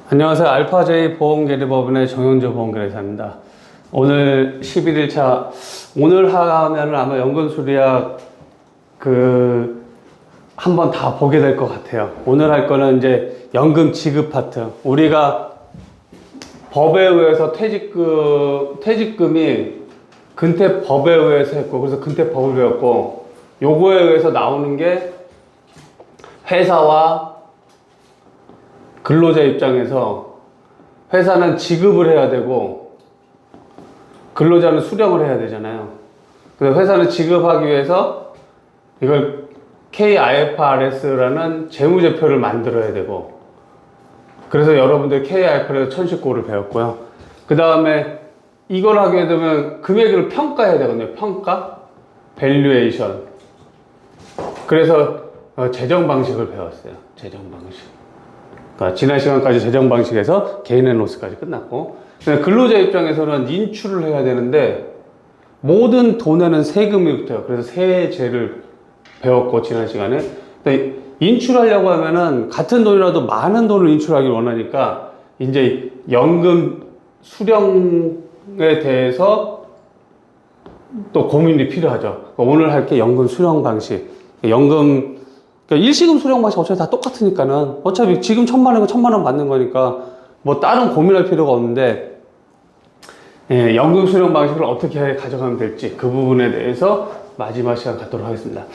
안녕하세요. 알파제이 보험계리법인의 정영조 보험계리사입니다. 오늘 11일차, 오늘 하면은 아마 연금수리약 한번 다 보게 될 것 같아요. 오늘 할 거는 이제 연금 지급 파트. 우리가 법에 의해서 퇴직금이 근태 법에 의해서 했고, 그래서 근태 법을 배웠고, 요거에 의해서 나오는 게 회사와 근로자 입장에서 회사는 지급을 해야 되고 근로자는 수령을 해야 되잖아요. 그래서 회사는 지급하기 위해서 이걸 KIFRS라는 재무제표를 만들어야 되고, 그래서 여러분들 KIFRS 1019를 배웠고요. 그 다음에 이걸 하게 되면 금액을 평가해야 되거든요. 평가, 밸류에이션. 그래서 재정 방식을 배웠어요. 재정 방식. 그러니까 지난 시간까지 재정 방식에서 개인 앤 로스까지 끝났고, 근로자 입장에서는 인출을 해야 되는데 모든 돈에는 세금이 붙어요. 그래서 세제를 배웠고, 지난 시간에. 인출하려고 하면은 같은 돈이라도 많은 돈을 인출하길 원하니까 이제 연금 수령에 대해서 또 고민이 필요하죠. 오늘 할 게 연금 수령 방식. 그러니까 일시금 수령 방식 어차피 다 똑같으니까는, 어차피 지금 1,000만 원이면 1,000만 원 받는 거니까 뭐 다른 고민할 필요가 없는데, 연금 수령 방식을 어떻게 가져가면 될지 그 부분에 대해서 마지막 시간 갖도록 하겠습니다.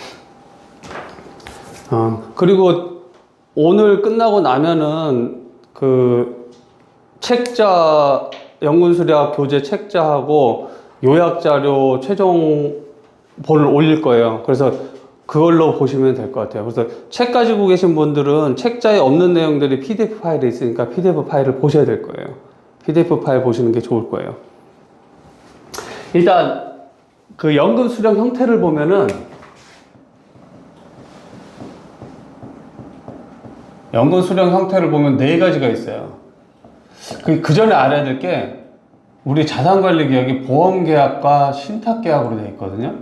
그리고 오늘 끝나고 나면은 책자, 연금수리학 교재 책자하고 요약자료 최종본을 올릴 거예요. 그래서 그걸로 보시면 될 것 같아요. 그래서 책 가지고 계신 분들은 책자에 없는 내용들이 PDF 파일에 있으니까 PDF 파일을 보셔야 될 거예요. PDF 파일 보시는 게 좋을 거예요. 일단 연금 수령 형태를 보면은, 연금 수령 형태를 보면 4가지가 있어요. 그 전에 알아야 될 게, 우리 자산관리계약이 보험계약과 신탁계약으로 되어 있거든요.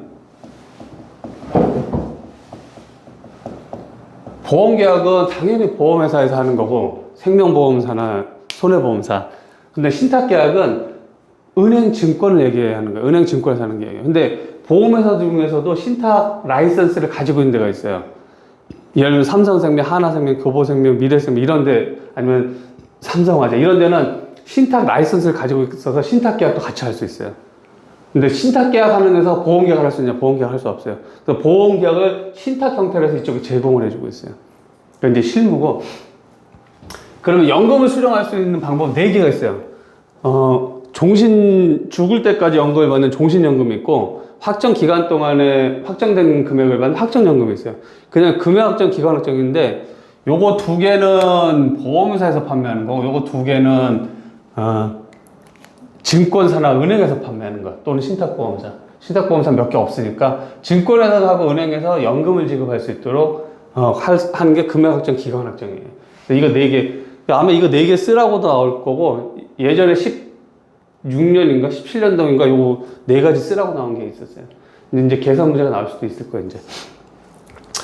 보험계약은 당연히 보험회사에서 하는 거고, 생명보험사나 손해보험사. 근데 신탁계약은 은행 증권을 얘기하는 거예요. 은행 증권에서 하는 게. 근데 보험회사 중에서도 신탁 라이선스를 가지고 있는 데가 있어요. 예를 들면 삼성생명, 하나생명, 교보생명, 미래생명 이런데, 아니면 삼성화재 이런 데는 신탁 라이선스를 가지고 있어서 신탁계약도 같이 할 수 있어요. 근데 신탁계약 하는 데서 보험계약을 할 수 있냐? 보험계약 할 수 없어요. 그래서 보험계약을 신탁 형태로 해서 이쪽에 제공을 해주고 있어요. 그게 이제 실무고. 그러면 연금을 수령할 수 있는 방법 4개가 있어요. 죽을 때까지 연금을 받는 종신연금이 있고, 확정 기간 동안에 확정된 금액을 받는 확정연금이 있어요. 그냥 금액 확정, 기간 확정인데, 요거 2개는 보험회사에서 판매하는 거고, 요거 2개는 증권사나 은행에서 판매하는 거, 또는 신탁보험사. 신탁보험사 몇 개 없으니까 증권회사하고 은행에서 연금을 지급할 수 있도록 하는 게 금액 확정, 기간 확정이에요. 이거 4개, 아마 이거 4개 쓰라고도 나올 거고, 예전에 16년인가 17년도인가 요거 4가지 쓰라고 나온 게 있었어요. 근데 이제 계산 문제가 나올 수도 있을 거예요, 이제.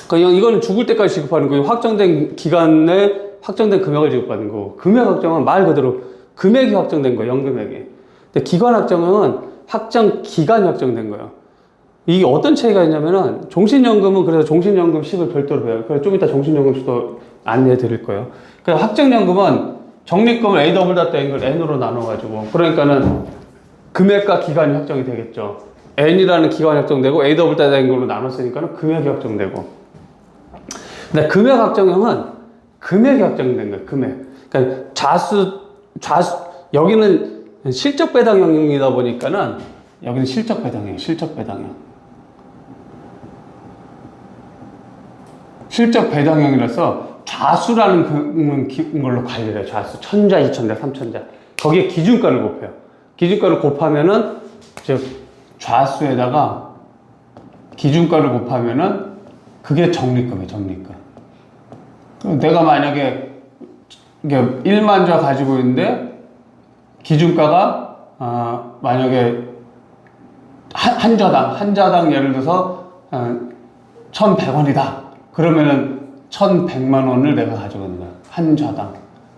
그러니까 이거는 죽을 때까지 지급하는 거예요. 확정된 기간에 확정된 금액을 지급받는 거고, 금액 확정은 말 그대로 금액이 확정된 거예요, 연금액이. 근데 기간 확정은 확정 기간이 확정된 거예요. 이게 어떤 차이가 있냐면은, 종신연금은 그래서 종신연금식을 별도로 배워요. 그래서 좀 이따 종신연금식도 안내해 드릴 거예요. 그래서 확정연금은 적립금을 AW인 걸 N으로 나눠가지고, 그러니까는 금액과 기간이 확정이 되겠죠. N이라는 기간이 확정되고 AW인 걸로 나눴으니까는 금액이 확정되고. 근데 금액 확정형은 금액이 확정된 거예요. 금액. 그러니까 여기는 실적 배당형이다 보니까는, 여기는 실적 배당형. 실적 배당형이라서 좌수라는 걸로 관리를 해요. 좌수. 1,000자, 2,000자, 3,000자. 거기에 기준가를 곱해요. 기준가를 곱하면은, 즉, 좌수에다가 기준가를 곱하면은, 그게 적립금이에요, 적립금. 내가 만약에, 이게 1만 자 가지고 있는데, 기준가가, 만약에, 한 자당 예를 들어서, 1,100원이다. 그러면은, 1,100만 원을 내가 가지고 있는 거야. 한 좌당.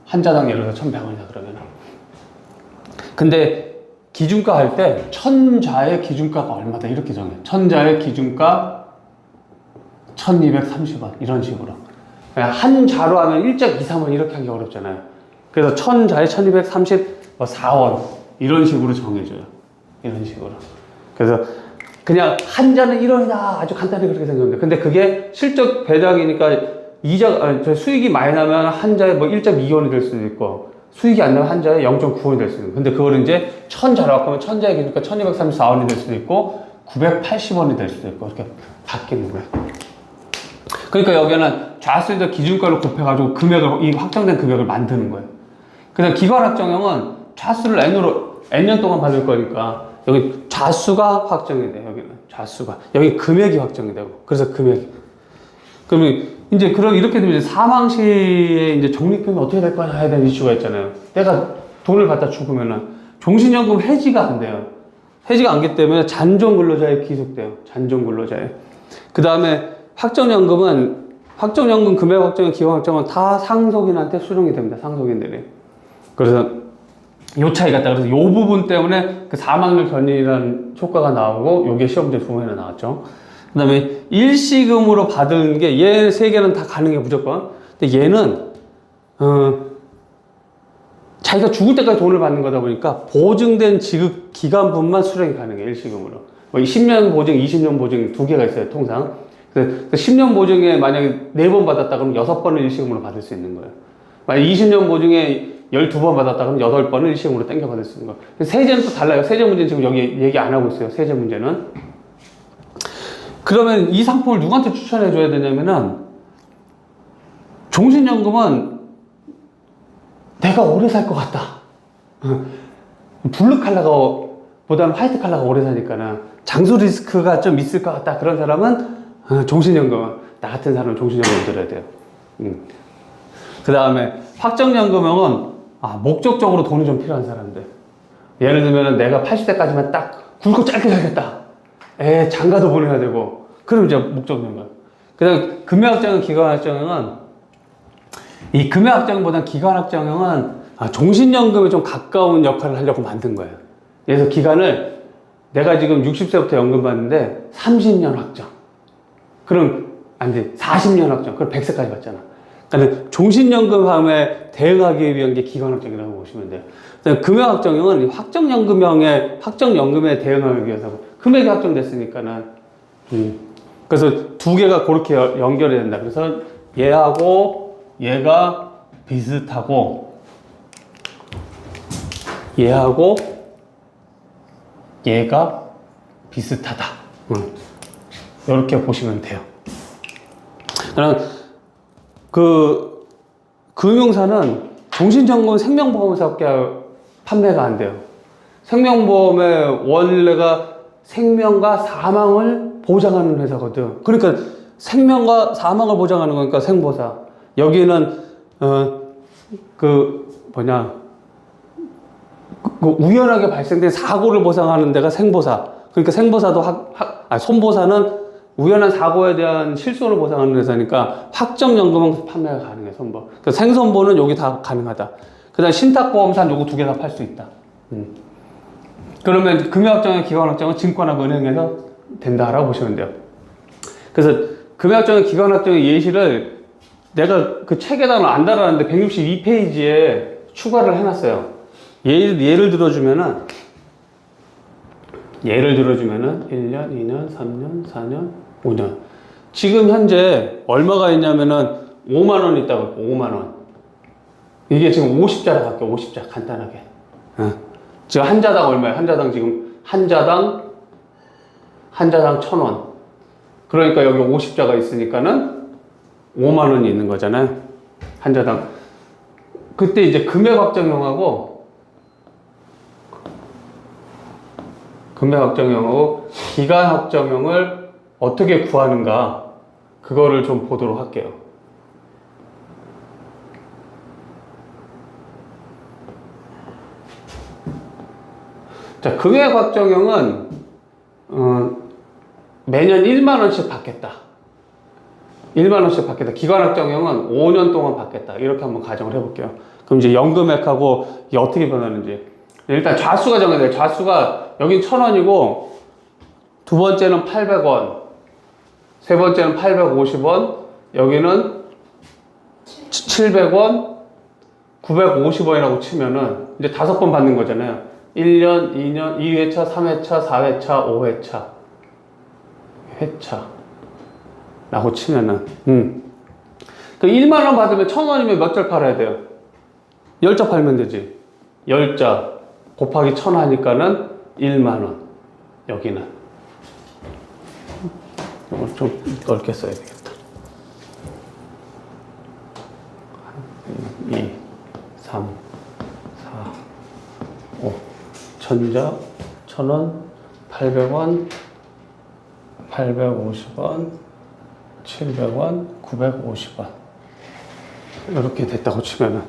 한자당 예를 들어 1,100원이다 그러면. 근데 기준가 할 때 천자의 기준가가 얼마다 이렇게 정해. 천자의 기준가 1,230원 이런 식으로. 한 자로 하면 1.23원 이렇게 하기 어렵잖아요. 그래서 천자의 1,234원 이런 식으로 정해줘요. 이런 식으로. 그래서 그냥 한 자는 1원이다 아주 간단히 그렇게 생각합니다. 근데 그게 실적 배당이니까 수익이 많이 나면 한 자에 뭐 1.2원이 될 수도 있고 수익이 안 나면 한 자에 0.9원이 될 수도 있고 근데 그거를 이제 천자로 바꾸면 천자의 기준가 1,234원이 될 수도 있고 980원이 될 수도 있고 이렇게 바뀌는 거예요. 그러니까 여기는 좌수에다 기준가를 곱해가지고 이 확정된 금액을 만드는 거예요. 그래서 기관확정형은 좌수를 N년 동안 받을 거니까 여기 좌수가 확정이 돼, 여기는. 좌수가. 여기 금액이 확정이 되고. 그래서 금액이. 그러면 이제 이렇게 되면 이제 사망 시에 이제 적립금이 어떻게 될 거냐 해야 되는 이슈가 있잖아요. 내가 돈을 갖다 죽으면은 종신연금 해지가 안 돼요. 해지가 안 되기 때문에 잔존근로자에 기속돼요. 잔존근로자에. 그 다음에 확정연금 금액 확정은 기관 확정은 다 상속인한테 수령이 됩니다. 상속인들이. 그래서 요 차이가 있다. 그래서 요 부분 때문에 그 사망률 견인이라는 효과가 나오고 요게 시험제 두 번이나 나왔죠. 그 다음에 일시금으로 받은 게 얘 세 개는 다 가능해 무조건. 근데 얘는 자기가 죽을 때까지 돈을 받는 거다 보니까 보증된 지급 기간분만 수령이 가능해 일시금으로. 뭐 10년 보증, 20년 보증 두 개가 있어요 통상. 그 10년 보증에 만약에 4번 받았다 그러면 6번을 일시금으로 받을 수 있는 거예요. 만약 20년 보증에 12번 받았다 그러면 8번을 일시금으로 땡겨 받을 수 있는 거예요. 세제는 또 달라요. 세제 문제는 지금 여기 얘기 안 하고 있어요. 세제 문제는. 그러면 이 상품을 누구한테 추천해 줘야 되냐면은 종신연금은 내가 오래 살 것 같다. 블루 칼라가 보다는 화이트 칼라가 오래 사니까는 장수 리스크가 좀 있을 것 같다. 그런 사람은 종신연금은 나 같은 사람은 종신연금 들어야 돼요. 그 다음에 확정연금형은 목적적으로 돈이 좀 필요한 사람들. 예를 들면 내가 80세까지만 딱 굵고 짧게 살겠다. 장가도 보내야 되고. 그럼 이제 목적연금. 그 다음에 금액확정형, 기간확정형은 이 금액확정보다는 기간확정형은 종신연금에 좀 가까운 역할을 하려고 만든 거예요. 그래서 기간을 내가 지금 60세부터 연금 받는데 30년 확정. 그럼 안 돼. 40년 확정. 그럼 100세까지 받잖아. 그러니까 종신연금함에 대응하기 위한 게 기간확정이라고 보시면 돼요. 금액확정형은 확정연금에 대응하기 위해서 금액이 확정됐으니까는 그래서 두 개가 그렇게 연결이 된다. 그래서 얘하고 얘가 비슷하고 얘하고 얘가 비슷하다. 이렇게 보시면 돼요. 그럼 금융사는 종신연금 생명보험사밖에 판매가 안 돼요. 생명보험의 원래가 생명과 사망을 보장하는 회사거든. 그러니까 생명과 사망을 보장하는 거니까 생보사. 여기는 우연하게 발생된 사고를 보상하는 데가 생보사. 그러니까 생보사도 손보사는 우연한 사고에 대한 실손을 보상하는 회사니까 확정연금은 판매가 가능해, 손보. 그러니까 생손보는 여기 다 가능하다. 그 다음 신탁보험사는 요거 두 개 다 팔 수 있다. 그러면 금융확정의 기관확정은 증권하고 은행에서 된다라고 보시면 돼요. 그래서 금융확정의 기관확정의 예시를 내가 그 책에다가 안 달았는데 162페이지에 추가를 해놨어요. 예를 들어주면은 1년, 2년, 3년, 4년, 5년. 지금 현재 얼마가 있냐면은 5만원 있다고 했고, 5만원. 이게 지금 50자라 갈게요, 50자. 간단하게. 지금 한 자당 얼마예요? 한 자당 지금, 한 자당 1,000원. 그러니까 여기 50자가 있으니까는 5만원이 있는 거잖아요. 한 자당. 그때 이제 금액 확정형하고 기간 확정형을 어떻게 구하는가, 그거를 좀 보도록 할게요. 자, 금액 확정형은 매년 1만원씩 받겠다. 1만 원씩 받겠다. 기관학정형은 5년 동안 받겠다. 이렇게 한번 가정을 해볼게요. 그럼 이제 연금액하고 이게 어떻게 변하는지. 일단 좌수가 정해져요. 좌수가 여긴 1,000원이고 두 번째는 800원, 세 번째는 850원, 여기는 700원, 950원이라고 치면은 이제 5번 받는 거잖아요. 1년, 2년, 2회차, 3회차, 4회차, 5회차, 회차라고 치면은 그 1만 원 받으면 1,000원이면 몇 절 팔아야 돼요? 10자 팔면 되지. 10자 곱하기 1,000 하니까는 1만 원. 여기는 이걸 좀 넓게 써야 되겠다. 2, 3, 4, 5. 1,000자, 1,000원, 800원, 850원, 700원, 950원. 이렇게 됐다고 치면은.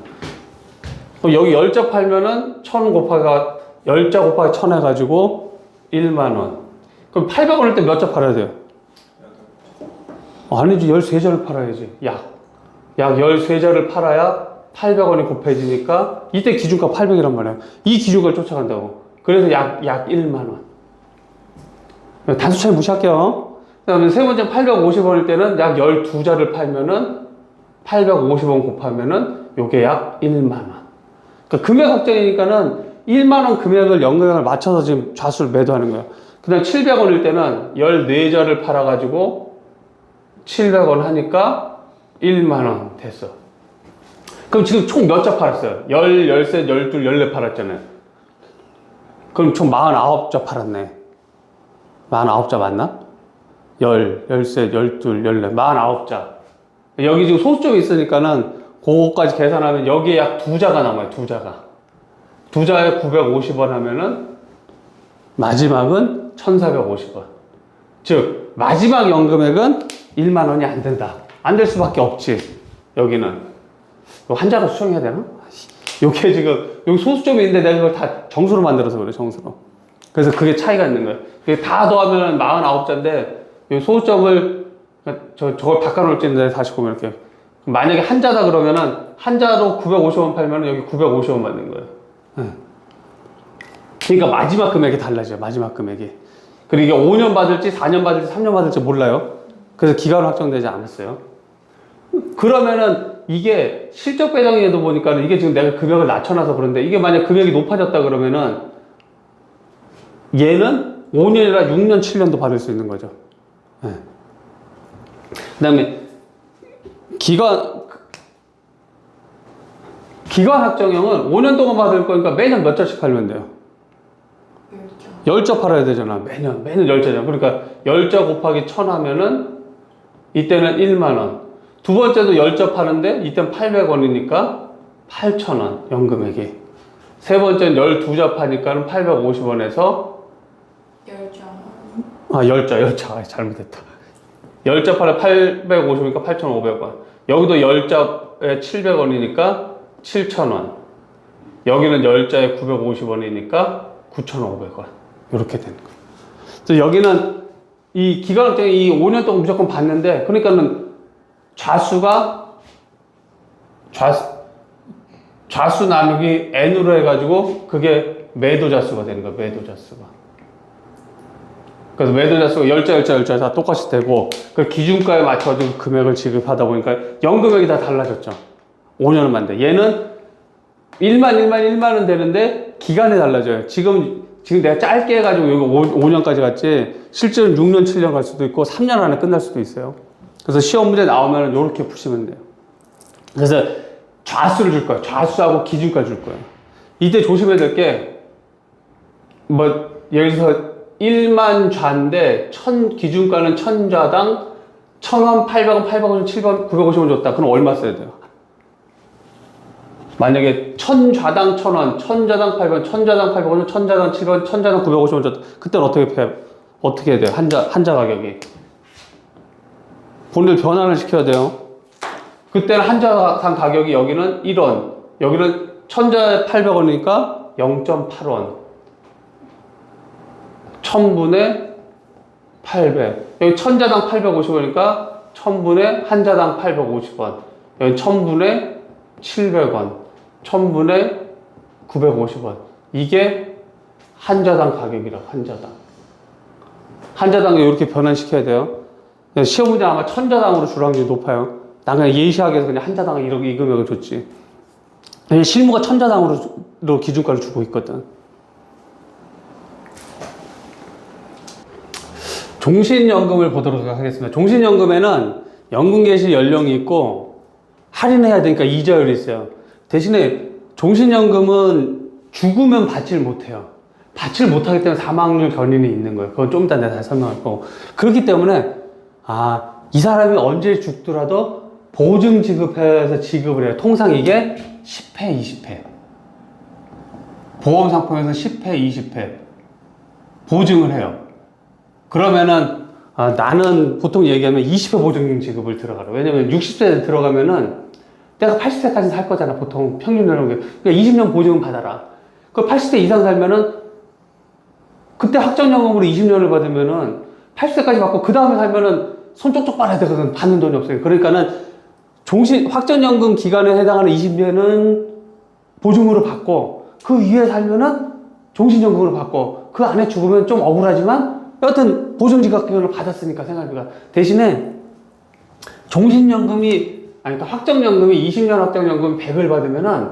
여기 10자 팔면은 1,000 곱하기, 10자 곱하기 1,000 해가지고 1만원. 그럼 800원일 때 몇 자 팔아야 돼요? 아니지, 13자를 팔아야지. 약 13자를 팔아야 800원이 곱해지니까 이때 기준가 800이란 말이야. 이 기준가를 쫓아간다고. 그래서 약 1만원. 단수 차이 무시할게요. 그 다음에 세 번째 850원일 때는 약 12자를 팔면은 850원 곱하면은 요게 약 1만원. 그러니까 금액 확정이니까는 1만원 금액을 연금액을 맞춰서 지금 좌수를 매도하는 거예요. 그 다음 700원일 때는 14자를 팔아가지고 700원 하니까 1만원 됐어. 그럼 지금 총 몇 자 팔았어요? 13, 12, 14 팔았잖아요. 그럼 총 49자 팔았네. 49자 맞나? 13, 12, 14, 49자. 여기 지금 소수점이 있으니까는 그거까지 계산하면 여기에 약 2자가 남아요. 2자가. 2자에 950원 하면은 마지막은 1,450원. 즉 마지막 연금액은 1만 원이 안 된다. 안 될 수밖에 없지. 여기는. 한자로 수정해야 되나? 요게 지금 여기 소수점이 있는데 내가 이걸 다 정수로 만들어서 그래. 정수로. 그래서 그게 차이가 있는 거예요. 그게 다 더하면 49자인데 이 소수점을 저걸 바꿔놓을지인데 다시 보면 이렇게 만약에 한자다 그러면은 한자로 950원 팔면 여기 950원 받는 거예요. 그러니까 마지막 금액이 달라져요. 마지막 금액이. 그리고 이게 5년 받을지 4년 받을지 3년 받을지 몰라요. 그래서 기간은 확정되지 않았어요. 그러면은 이게 실적 배정에도 보니까 이게 지금 내가 금액을 낮춰놔서 그런데 이게 만약 금액이 높아졌다 그러면은 얘는 5년이라 6년, 7년도 받을 수 있는 거죠. 네. 그 다음에 기관 확정형은 5년 동안 받을 거니까 매년 몇 자씩 팔면 돼요? 10자 팔아야 되잖아. 매년 10자잖아. 그러니까 10자 곱하기 1,000 하면은 이때는 1만원. 두 번째도 10자 파는데 이때는 800원이니까 8,000원 연금액이. 세 번째는 12자 파니까는 850원에서 10자. 잘못했다. 10자 팔아 850이니까 8,500원. 여기도 10자에 700원이니까 7,000원. 여기는 10자에 950원이니까 9,500원. 이렇게 되는 거예요. 그래서 여기는 이 기간학정이 이 5년 동안 무조건 받는데, 그러니까는 좌수 나누기 n으로 해가지고 그게 매도자수가 되는 거예요. 매도자수가. 그래서 매도자수가 10자 다 똑같이 되고 그 기준가에 맞춰가지고 금액을 지급하다 보니까 연금액이 다 달라졌죠. 5년은 만데 얘는 1만 원 되는데 기간이 달라져요. 지금 내가 짧게 해가지고 여기 5년까지 갔지 실제로는 6년, 7년 갈 수도 있고 3년 안에 끝날 수도 있어요. 그래서 시험 문제 나오면 이렇게 푸시면 돼요. 그래서 좌수를 줄 거예요. 좌수하고 기준가 줄 거예요. 이때 조심해야 될 게 예를 들어서 1만 좌인데 기준가는 1,000좌당 1,000원, 800원, 800원, 700원, 950원 줬다. 그럼 얼마 써야 돼요? 만약에 1,000좌당 1,000원, 1,000좌당 800원, 1,000좌당 800원, 1,000좌당 7원, 1,000좌당 950원 줬다. 그때는 어떻게 해야 돼요? 한자 가격이. 본인들 변환을 시켜야 돼요. 그때는 한자당 가격이 여기는 1원, 여기는 1,000자에 800원이니까 0.8원. 1,000분의 800. 여기 1,000자당 850원이니까 1000분의 한자당 850원, 여기 1000분의 700원, 1000분의 950원. 이게 한자당 가격이라고, 한자당. 한자당을 이렇게 변환시켜야 돼요. 시험 문제 아마 1000자당으로 줄 확률이 높아요. 난 그냥 예시하기 위해서 그냥 한자당을 이 금액을 줬지. 실무가 1000자당으로 기준가를 주고 있거든. 종신연금을 보도록 하겠습니다. 종신연금에는 연금 개시 연령이 있고 할인해야 되니까 이자율이 있어요. 대신에 종신연금은 죽으면 받지를 못해요. 받지를 못하기 때문에 사망률 견인이 있는 거예요. 그건 좀 이따 내가 다시 설명할 거고. 그렇기 때문에 이 사람이 언제 죽더라도 보증 지급해서 지급을 해요. 통상 이게 10회, 20회. 보험 상품에서 10회, 20회 보증을 해요. 그러면은 나는 보통 얘기하면 20회 보증 지급을 들어가라. 왜냐면 60세 들어가면은 내가 80세까지 살 거잖아. 보통 평균 연령. 그러니까 20년 보증은 받아라. 그 80세 이상 살면은 그때 확정연금으로 20년을 받으면은 80세까지 받고 그 다음에 살면은 손 쪽쪽 빨아야 되거든. 받는 돈이 없어요. 그러니까는 확정연금 기간에 해당하는 20년은 보증으로 받고 그 위에 살면은 종신연금으로 받고 그 안에 죽으면 좀 억울하지만 여하튼 보증지급금을 받았으니까 생활비가. 대신에 종신연금이 그러니까 확정연금이 20년 확정연금 100을 받으면은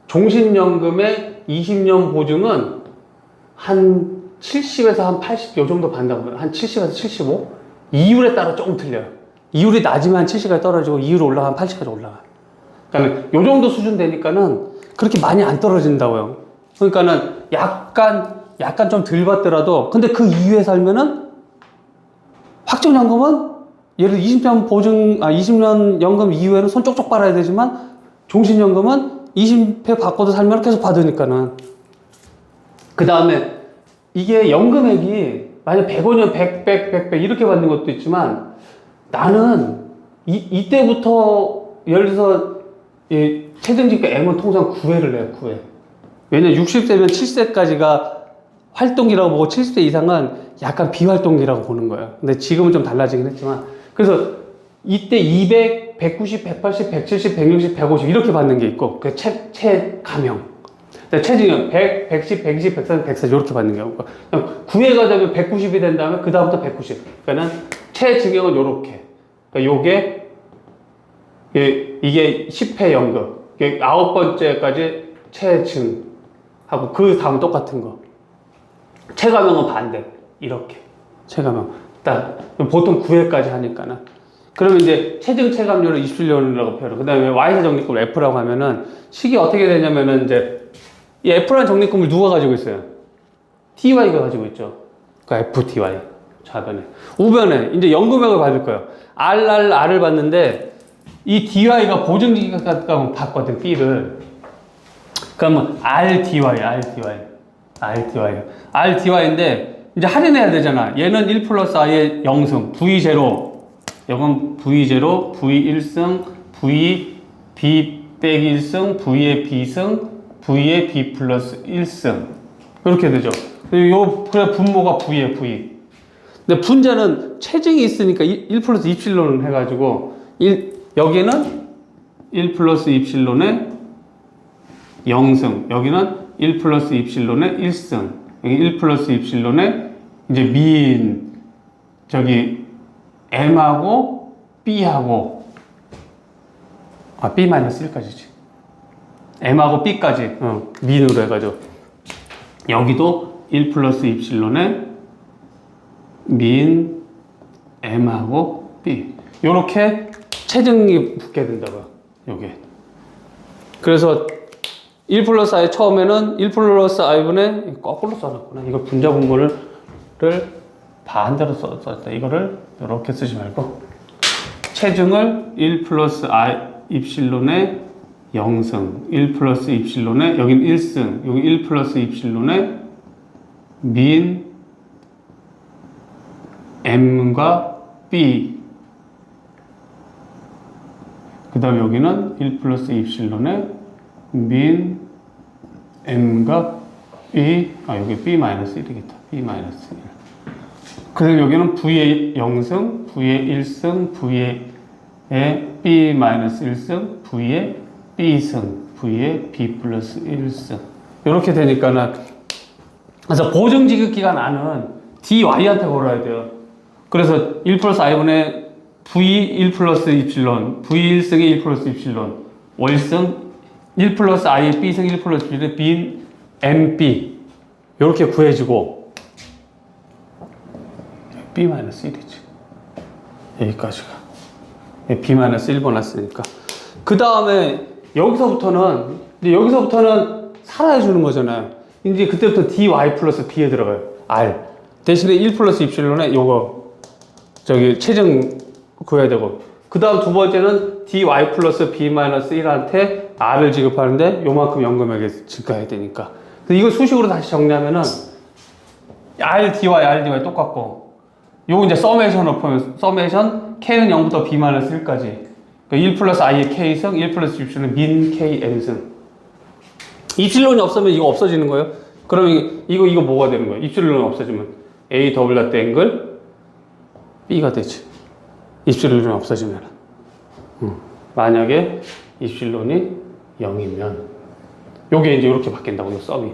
종신연금의 20년 보증은 한 70에서 한 80 요 정도 받는다고. 한 70에서 75? 이율에 따라 조금 틀려요. 이율이 낮으면 한 70까지 떨어지고 이율이 올라가면 80까지 올라가. 그러니까 요 정도 수준 되니까는 그렇게 많이 안 떨어진다고요. 그러니까는 약간 좀 덜 받더라도 근데 그 이후에 살면은 확정연금은 예를 들어 20년 연금 이후에는 손 쪽쪽 빨아야 되지만 종신연금은 20회 받고도 살면 계속 받으니까는. 그 다음에 이게 연금액이 만약 100원이면 100 이렇게 받는 것도 있지만 나는 이때부터 예를 들어서 최저임금 M은 통상 9회를 내요. 9회. 왜냐면 60세면 70세까지가 활동기라고 보고 70세 이상은 약간 비활동기라고 보는 거예요. 근데 지금은 좀 달라지긴 했지만 그래서 이때 200, 190, 180, 170, 160, 150 이렇게 받는 게 있고 그 체감형. 체증형 100, 110, 120, 130, 140 이렇게 받는 경우가 9회가 되면 190이 된 다음에 그 다음부터 190. 그러니까는 체증형은 요렇게. 그러니까 요게 이게 10회 연금. 이게 9번째까지 체증하고 그 다음 똑같은 거. 체감형은 반대. 이렇게. 체감형. 딱 보통 9회까지 하니까는. 그러면 이제 체증 체감률을 27년이라고 표현을. 그 다음에 Y사 적립금 F라고 하면은 식이 어떻게 되냐면은 이제 이 F라는 적립금을 누가 가지고 있어요? TY가 가지고 있죠. 그러니까 FTY. 좌변에. 우변에 이제 연금액을 받을 거예요. R을 받는데 이 DY가 보증기간가 받거든, B를. 그러면 RDY인데 이제 할인해야 되잖아. 얘는 1 플러스 I의 0승, V0. 이건 V0, V1승, V, B 빼기 1승, V의 B승, V의 B 플러스 1승. 이렇게 되죠. 요 분모가 V에 V. 근데 분자는 체증이 있으니까 1 플러스 입실론을 해가지고, 여기는 1 플러스 입실론의 0승, 여기는 1 플러스 입실론의 1승, 여기 1 플러스 입실론의 이제 미인, M하고 B하고, B-1까지지. M하고 B까지, 미인으로 해가지고. 여기도 1 플러스 입실론의 민 M하고 B. 요렇게 체증이 붙게 된다고요. 요게. 그래서 1 플러스 I 처음에는 1 플러스 I분의 거꾸로 써놨구나. 이거 분자 분모를 반대로 썼다. 이거를 이렇게 쓰지 말고 체증을 1 플러스 I 입실론의 0승, 1 플러스 입실론의 여긴 1승, 여기 1 플러스 입실론의 민 M과 B. 그 다음에 여기는 1 플러스 입실론의 민 M과 B. 여기 B-1이겠다. B-1. 그 다음에 여기는 V의 0승, V의 1승, V의 B 마이너스 1승, V의 B승, V의 B 플러스 1승. 이렇게 되니까는, 그래서 보증지급기가 나는 dy한테 걸어야 돼요. 그래서 1 플러스 i분의 v 1 플러스 입실론, v 1승의 1 플러스 입실론, 월승 1 플러스 i의 b승 1 플러스 입실론, b인 mb. 이렇게 구해지고, b 마이너스 1이지. 여기까지가. b 마이너스 1번 왔으니까. 그 다음에 여기서부터는 살아야 주는 거잖아요. 이제 그때부터 dy 플러스 b에 들어가요. r. 대신에 1 플러스 입실론에 요거, 최종 구해야 되고. 그 다음 두 번째는 dy 플러스 b 마이너스 1한테 r을 지급하는데 요만큼 연금액이 증가해야 되니까. 이거 수식으로 다시 정리하면은 r dy 똑같고, 요거 이제 서메이션 엎으면, 서메이션 k는 0부터 b 마이너스 1까지. 1 플러스 i의 k승, 1 플러스 입실론 민 k n승. 입실론이 없으면 이거 없어지는 거예요. 그러면 이거 뭐가 되는 거예요? 입실론이 없어지면 a 더블 닷 앵글 b가 되지. 입실론이 없어지면. 만약에 입실론이 0이면 요게 이제 이렇게 바뀐다고, 요 썸이.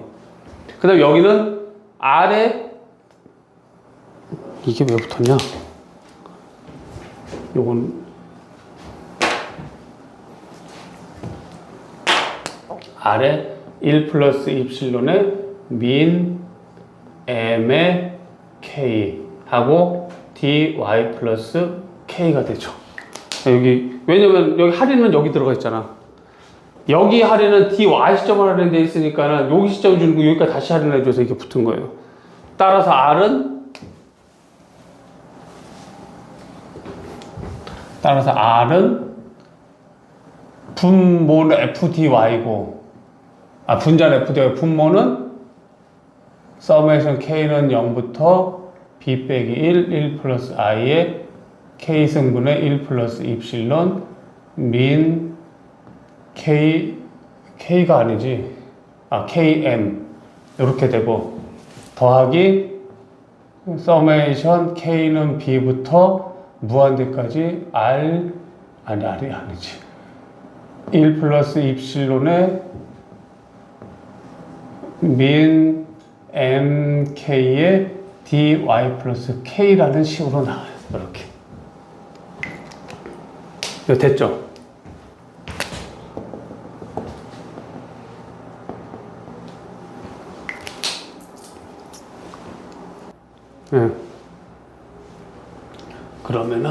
그 다음에 여기는 r에 이게 왜 붙었냐? 요건 r에 1 플러스 입실론에 민 m의 k 하고 dy 플러스 k가 되죠. 왜냐면 여기 할인은 여기 들어가 있잖아. 여기 할인은 dy 시점을 할인되어 있으니까 여기 시점 주는 거 여기까지 다시 할인해줘서 이렇게 붙은 거예요. 따라서 R은 분모는 FDY고, 분자는 FDY, 분모는 서메이션 K는 0부터 B 빼기 1 플러스 I의 K승분의 1 플러스 입실론 민 K가 아니지. KM. 이렇게 되고, 더하기 서메이션 K는 B부터 무한대까지 R이 아니지. 1 플러스 입실론의 민 MK의 dy 플러스 K라는 식으로 나와요. 이렇게. 이거 됐죠? 네. 그러면은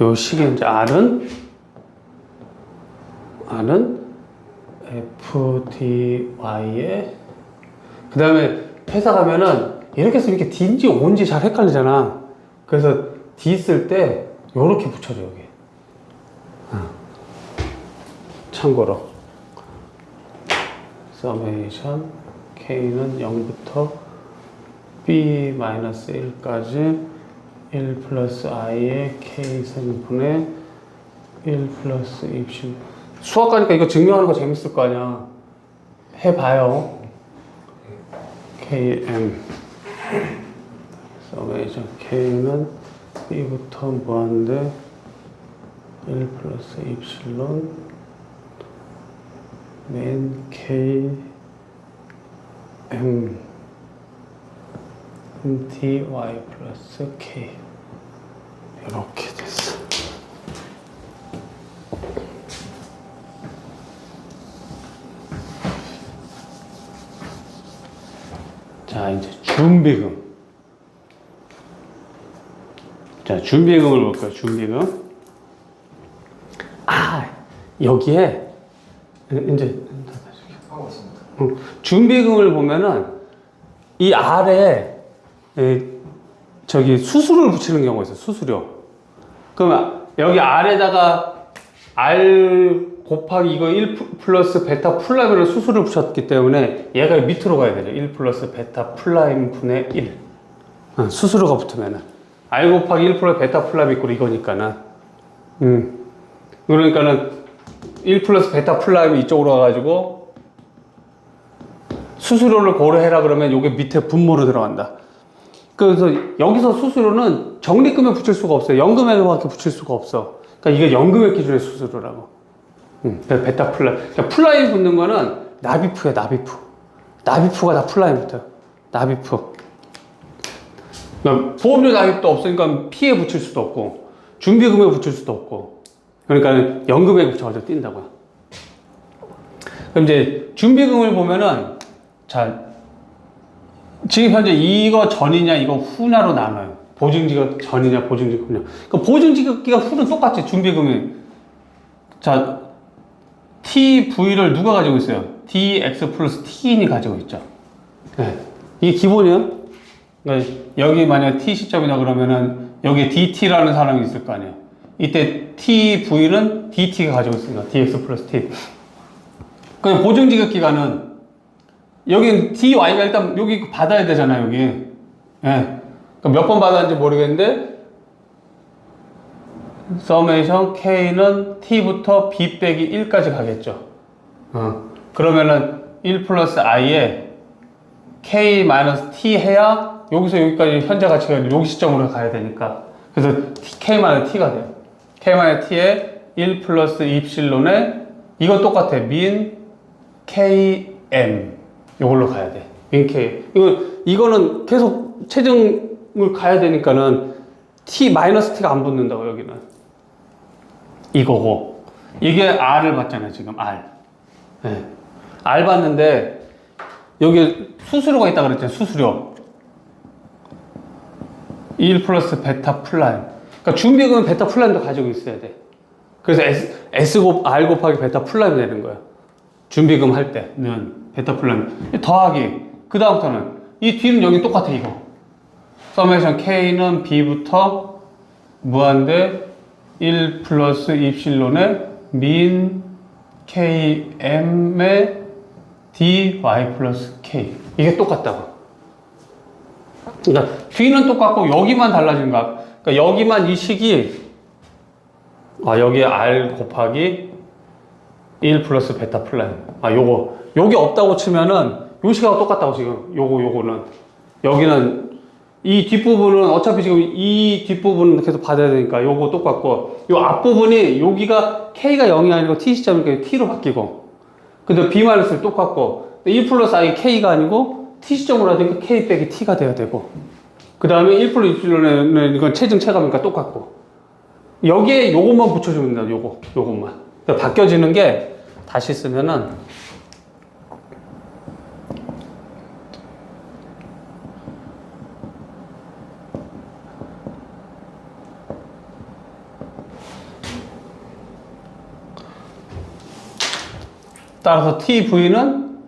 요 식의 이제 R은 FDY에 그 다음에 회사 가면은 이렇게 쓰면 이렇게 D인지 O인지 잘 헷갈리잖아. 그래서 D 쓸 때 요렇게 붙여줘, 여기. 참고로 서메이션 K는 0부터 B-1까지 1 플러스 i의 K승분의 1 플러스 입실. 수학 가니까 이거 증명하는 거 재밌을 거 아니야. 해봐요. KM 서메이션 K는 B부터 무한대 1 플러스 입실론 맨 KM dy 플러스 k 이렇게 됐어. 자, 이제 준비금. 자, 준비금을 볼까요? 준비금. 여기에 이제 준비금을 보면은 이 아래 수수료를 붙이는 경우가 있어요. 수수료. 그러면 여기 R에다가 R 곱하기 이거 1 플러스 베타 플라임을 수수료를 붙였기 때문에 얘가 밑으로 가야 되죠. 1 플러스 베타 플라임 분의 1. 수수료가 붙으면은 R 곱하기 1 플러스 베타 플라임 있고 이거니까는. 그러니까는 1 플러스 베타 플라임이 이쪽으로 가가지고 수수료를 고려해라 그러면 요게 밑에 분모로 들어간다. 그래서 여기서 수수료는 적립금에 붙일 수가 없어요. 연금액에밖에 붙일 수가 없어. 그러니까 이게 연금액 기준의 수수료라고. 그래서 베타 플라임. 그러니까 플라임 붙는 거는 납입프야, 납입프. 납입프가 다 플라임 붙어요. 납입프. 그러니까 보험료 납입도 없으니까 피해 붙일 수도 없고, 준비금에 붙일 수도 없고. 그러니까 연금액에 붙여가지고 뛴다고요. 그럼 이제 준비금을 보면은, 자, 지금 현재 이거 전이냐, 이거 후냐로 나눠요. 보증지급 전이냐, 보증지급 후냐. 그러니까 보증지급기가 후는 똑같지, 준비금이. 자, TV를 누가 가지고 있어요? DX 플러스 T인이 가지고 있죠. 네. 이게 기본이에요. 그러니까 여기 만약 T 시점이다 그러면은 여기에 DT라는 사람이 있을 거 아니에요. 이때 TV는 DT가 가지고 있으니까 DX 플러스 T. 그럼 보증지급기간은 여긴 DY가 일단 여기 받아야 되잖아요, 여기. 예. 네. 몇 번 받았는지 모르겠는데, 서메이션 K는 T부터 B 빼기 1까지 가겠죠. 그러면은 1 플러스 I에 K 마이너스 T 해야 여기서 여기까지 현재 가치가 여기 시점으로 가야 되니까. 그래서 K 마이너스 T가 돼요. K 마이너스 T에 1 플러스 입실론에 이건 똑같아. 민 KM. 요걸로 가야 돼. 민 K. 이거는 계속 체증을 가야 되니까는 T 마이너스 T가 안 붙는다고 여기는. 이거고. 이게 R을 받잖아요, 지금 R. 네. R 받는데 여기 수수료가 있다 그랬잖아요, 수수료. 1 플러스 베타 플라임. 그러니까 준비금은 베타 플라임도 가지고 있어야 돼. 그래서 R 곱하기 베타 플라임이 되는 거예요. 준비금 할 때는 베타 플라임. 더하기. 그 다음부터는 이 뒤는 여기 똑같아, 이거. 서메이션 K는 B부터 무한대 1 플러스 입실론에 민 KM의 dy 플러스 K. 이게 똑같다고. 그러니까 뒤는 똑같고 여기만 달라진 거야. 그러니까 여기만 이 식이 여기에 R 곱하기 1 플러스 베타 플라임. 요게 없다고 치면은 요 식하고 똑같다고 지금. 요거는. 여기는 이 뒷부분은 어차피 지금 이 뒷부분은 계속 받아야 되니까 요거 똑같고, 요 앞부분이 여기가 K가 0이 아니고 T 시점이니까 T로 바뀌고, 근데 B-를 똑같고, 1 플러스 I K가 아니고 T 시점으로 하니까 K 빼기 T가 돼야 되고, 그 다음에 1 플러스 입실론에는 이건 체증 체감이니까 똑같고, 여기에 요것만 붙여주면 된다. 요것만. 그러니까 바뀌어지는 게 다시 쓰면은 따라서 TV는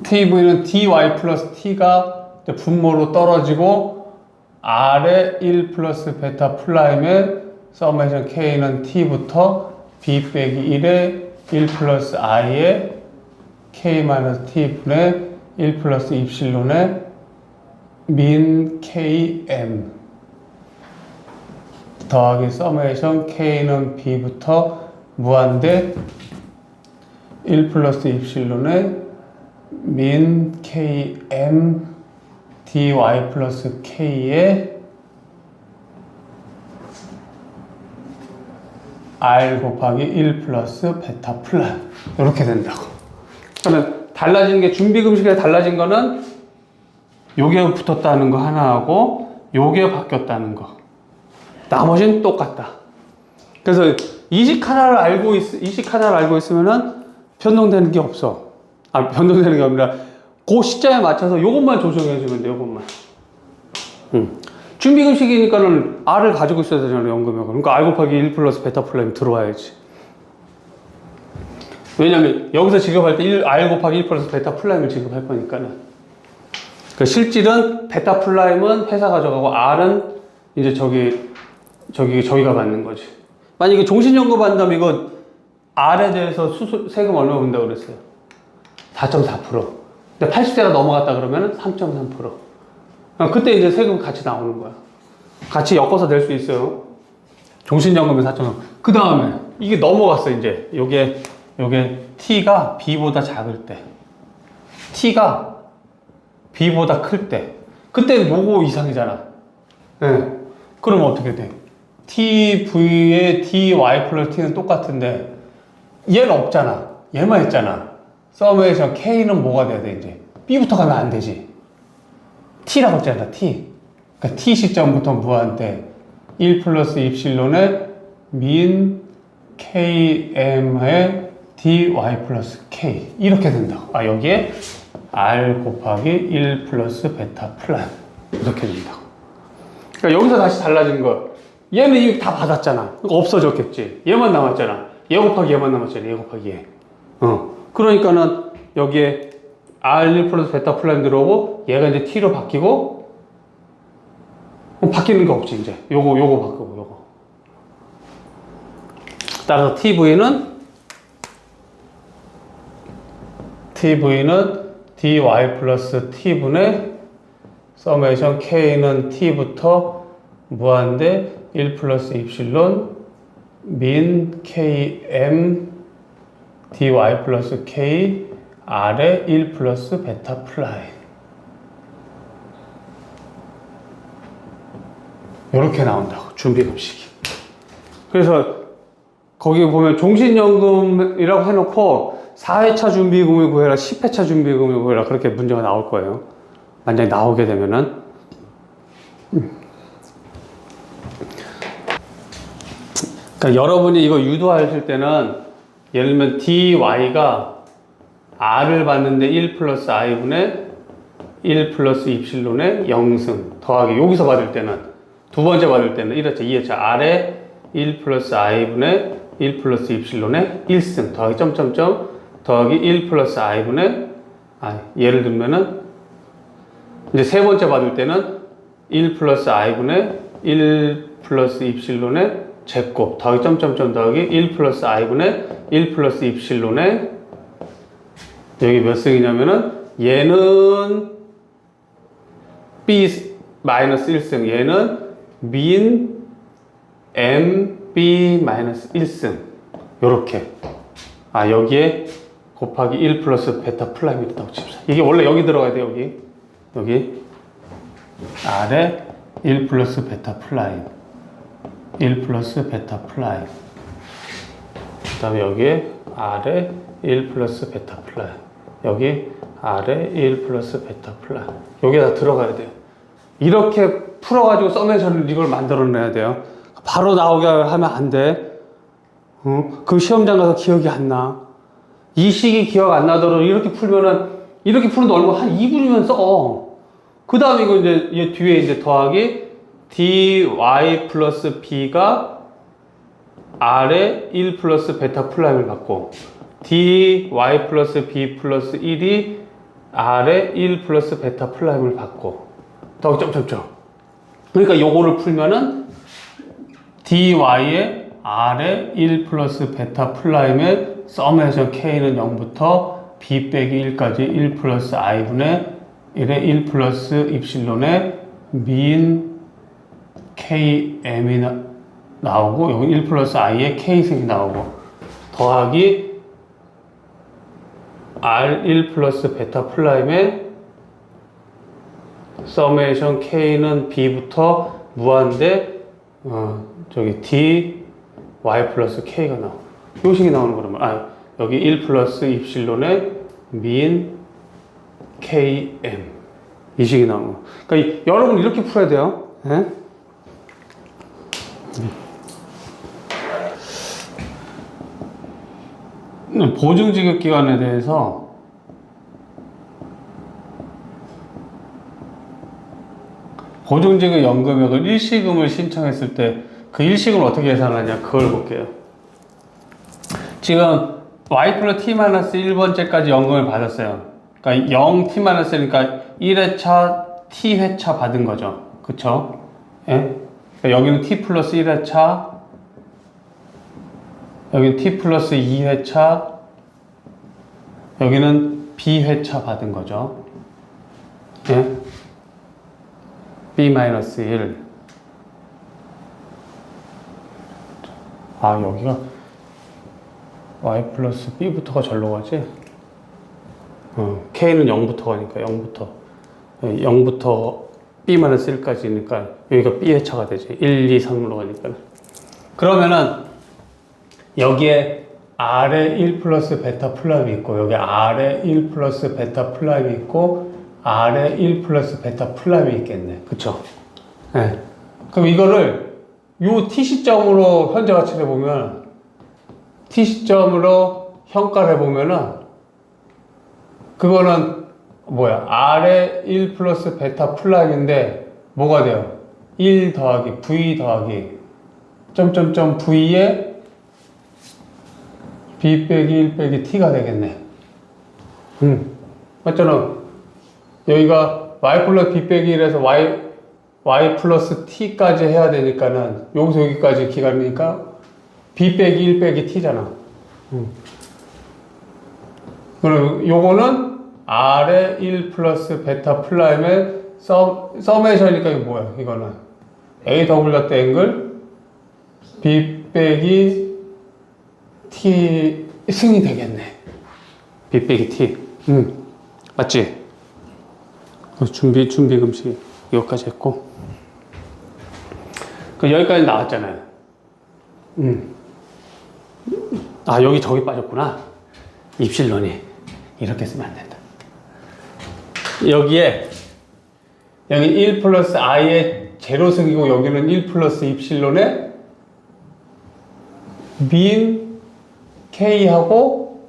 dy 플러스 t가 분모로 떨어지고, R의 1 플러스 베타 플라임의 서메이션 K는 T부터 B 빼기 1의 1 플러스 I의 K 마이너스 T분의 1 플러스 입실론의 민 KM 더하기 서메이션 K는 B부터 무한대 1 플러스 입실론의 민 KM dy 플러스 K의 R 곱하기 1 플러스 베타 플라임. 이렇게 된다고. 그러면 달라지는 게, 준비금식에 달라진 거는 요게 붙었다는 거 하나하고 요게 바뀌었다는 거. 나머지는 똑같다. 그래서 이식 하나를 알고 있으면은 변동되는 게 없어. 변동되는 게 아니라 그 시점에 맞춰서 요것만 조정해 주면 돼, 요것만. 준비금식이니까는 R을 가지고 있어야 되잖아요, 연금액을. 그러니까 R 곱하기 1 플러스 베타 플라임이 들어와야지. 왜냐면 여기서 지급할 때 R 곱하기 1 플러스 베타 플라임을 지급할 거니까는. 그 실질은 베타 플라임은 회사 가져가고 R은 이제 저기가 받는 거지. 만약에 종신연금 한다면 이거 R에 대해서 세금 얼마 본다고 그랬어요? 4.4%. 근데 80세가 넘어갔다 그러면 3.3%. 그때 이제 세금 같이 나오는 거야. 같이 엮어서 낼 수 있어요. 종신연금이 4.3%. 그 다음에 이게 넘어갔어, 이제. 요게 T가 B보다 작을 때. T가 b보다 클 때. 그때 뭐고 이상이잖아. 네. 그러면 어떻게 돼? tv의 dy 플러스 t는 똑같은데 얘는 없잖아. 얘만 있잖아. 서메이션 k는 뭐가 돼야 돼 이제? b부터 가면 안 되지. t라고 했잖아. t. 그러니까 t 시점부터 무한대 1 플러스 입실론의 민 km의 dy 플러스 k 이렇게 된다고. 아 여기에 r 곱하기 1 플러스 베타 플라임 이렇게 된다고. 그러니까 여기서 다시 달라지는 거. 얘는 이거 다 받았잖아. 그러니까 없어졌겠지. 얘만 남았잖아. 얘 곱하기 얘만 남았잖아. 얘 곱하기 얘. 그러니까는 여기에 R1 플러스 베타 플라임 들어오고 얘가 이제 T로 바뀌고 바뀌는 게 없지 이제. 요거 바꾸고 요거. 따라서 TV는 dy 플러스 t분의 서메이션 k는 t부터 무한대 1 플러스 입실론 민 km dy 플러스 k r의 1 플러스 베타 플라임 이렇게 나온다고 준비급식이. 그래서 거기 보면 종신연금이라고 해놓고 4회차 준비금을 구해라 10회차 준비금을 구해라 그렇게 문제가 나올 거예요. 만약에 나오게 되면은 그러니까 여러분이 이거 유도하실 때는 예를 들면 dy가 r을 받는데 1 플러스 i분의 1 플러스 입실론의 0승 더하기 여기서 받을 때는 두 번째 받을 때는 1회차 2회차 r에 1 플러스 i분의 1 플러스 입실론의 1승 더하기 점점점 더하기 1 플러스 i분의 예를 들면은 이제 세 번째 받을 때는 1 플러스 i분의 1 플러스 입실론의 제곱 더하기 점점점 더하기 1 플러스 i분의 1 플러스 입실론의 여기 몇 승이냐면은 얘는 b 마이너스 1승 얘는 민 mb 마이너스 1승 요렇게 여기에 곱하기 1 플러스 베타 플라임이 있다고 칩시다. 이게 원래 여기 들어가야 돼 여기 R에 1 플러스 베타 플라임 1 플러스 베타 플라임 그 다음에 여기에 R에 1 플러스 베타 플라임 여기 R에 1 플러스 베타 플라임 여기에 다 들어가야 돼요. 이렇게 풀어가지고 서메이션을 이걸 만들어내야 돼요. 바로 나오게 하면 안 돼. 그럼 시험장 가서 기억이 안 나. 이 식이 기억 안 나도록 이렇게 풀면은 이렇게 푸는데 얼마 한 2분이면 써. 그 다음에 이거 이제 얘 뒤에 이제 더하기 dy 플러스 b가 r에 1 플러스 베타 플라임을 받고 dy 플러스 b 플러스 1이 r에 1 플러스 베타 플라임을 받고 더하기 점점점. 그러니까 요거를 풀면은 dy의 r에 1 플러스 베타 플라임의 서메이션 k는 0부터 b 빼기 1까지 1 플러스 i분의 1에 1 플러스 입실론의 민 km이 나오고 여기 1 플러스 i의 k승이 나오고 더하기 r1 플러스 베타 플라임의 서메이션 k는 b부터 무한대 저기 dy 플러스 k가 나오고 요 식이 나오는 거라면 여기 1 플러스 입실론의 민 km 이 식이 나오는 거. 그러니까 여러분 이렇게 풀어야 돼요. 예? 보증지급기간에 대해서 보증지급 연금액을 일시금을 신청했을 때 그 일시금을 어떻게 계산하냐 그걸 볼게요. 지금 y 플러스 t-1번째까지 연금을 받았어요. 그러니까 0t-니까 1회차 t회차 받은 거죠. 그쵸? 예? 그러니까 여기는 t 플러스 1회차 여기는 t 플러스 2회차 여기는 b회차 받은 거죠. 예? b-1 여기가 y 플러스 b부터가 절로 가지? k는 0부터 가니까 0부터 0부터 B-1까지니까 여기가 B 회차가 되지. 1, 2, 3으로 가니까. 그러면은 여기에 R에 1 플러스 베타 플라임이 있고 여기 R에 1 플러스 베타 플라임이 있고 R에 1 플러스 베타 플라임이 있겠네. 그쵸? 네. 그럼 이거를 요 T 시점으로 현재 가치를 보면 T 시점으로 평가를 해보면은 그거는 뭐야? R에 1 플러스 베타 플라임인데 뭐가 돼요? 1 더하기 V 더하기 점점점 V에 B 빼기 1 빼기 T가 되겠네. 맞잖아. 여기가 Y 플러스 B 빼기 1에서 Y 플러스 T까지 해야 되니까는 여기서 여기까지 기간이니까 B 빼기 1 빼기 T잖아. 그럼 요거는 R의 1 플러스 베타 플라임의 서메이션이니까 이거 뭐야? 이거는 A 더블 닷 앵글 B 빼기 T 승이 되겠네. B 빼기 T. 맞지? 준비 금식 여기까지 했고. 그 여기까지 나왔잖아요. 아, 여기 저기 빠졌구나. 입실론이. 이렇게 쓰면 안 된다. 여기 1 플러스 i의 제로승이고 여기는 1 플러스 입실론의 민 k하고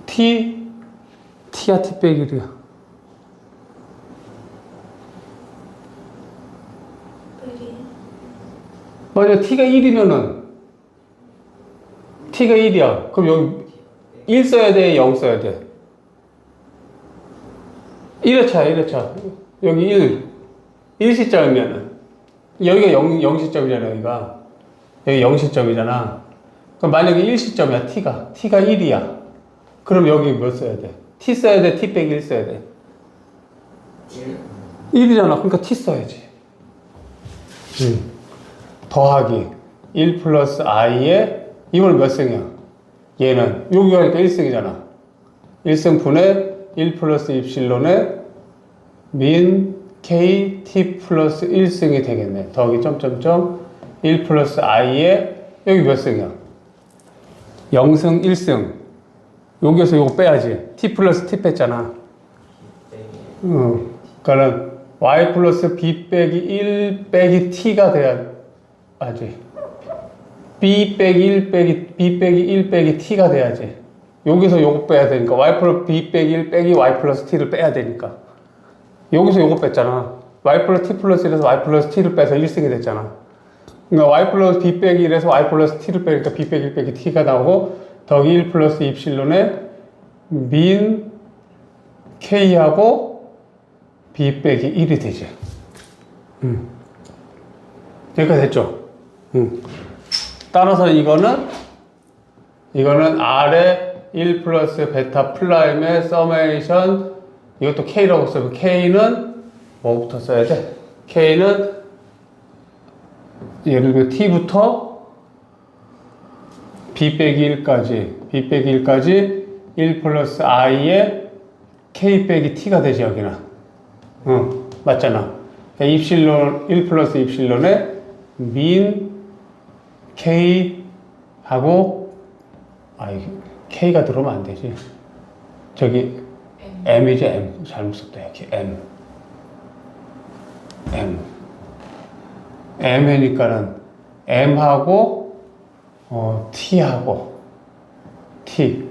t야 t 빼기 1이야. 맞아. t가 1이면은 t가 1이야. 그럼 여기 1 써야 돼? 0 써야 돼? 1회차. 여기 1 시점이면은 여기가 0 시점이잖아. 여기 0 시점이잖아. 그럼 만약에 1 시점이야. t가 1이야. 그럼 여기 몇 써야 돼? t 써야 돼? t 빼기 1 써야 돼? 1이잖아. 그러니까 t 써야지. 더하기 1 플러스 i에 이거는 몇 승이야? 얘는 여기 가니까 1승이잖아. 1승 분의 1 플러스 입실론의 민 k t 플러스 1승이 되겠네. 더하기 점점점 1 플러스 i에 여기 몇 승이야? 0승 1승. 여기에서 이거 빼야지. t 플러스 t 뺐잖아. 그러니까는 y 플러스 b 빼기 1 빼기 t가 돼야지. b 빼기 1 빼기 t가 돼야지. 여기서 요거 빼야 되니까 y 플러스 b 빼기 1 빼기 y 플러스 t를 빼야 되니까 여기서 요거 뺐잖아. y 플러스 t 플러스 1에서 y 플러스 t를 빼서 1승이 됐잖아. 그러니까 y 플러스 b 빼기 1에서 y 플러스 t를 빼니까 b 빼기 1 빼기 t가 나오고 더하기 1 플러스 입실론에 민 k하고 b 빼기 1이 되지. 여기까지 됐죠? 따라서 이거는 R의 1 플러스 베타 플라임의 서메이션, 이것도 K라고 써요. K는 뭐부터 써야 돼? K는 예를 들면 T부터 B 빼기 1까지 1 플러스 I의 K 빼기 T가 되지, 여기는. 맞잖아. 입실론, 1 플러스 입실론의 민 K하고 K가 들어오면 안 되지. 저기 M이지. M 잘못 썼다. 여기 M이니까는 M하고 T하고 T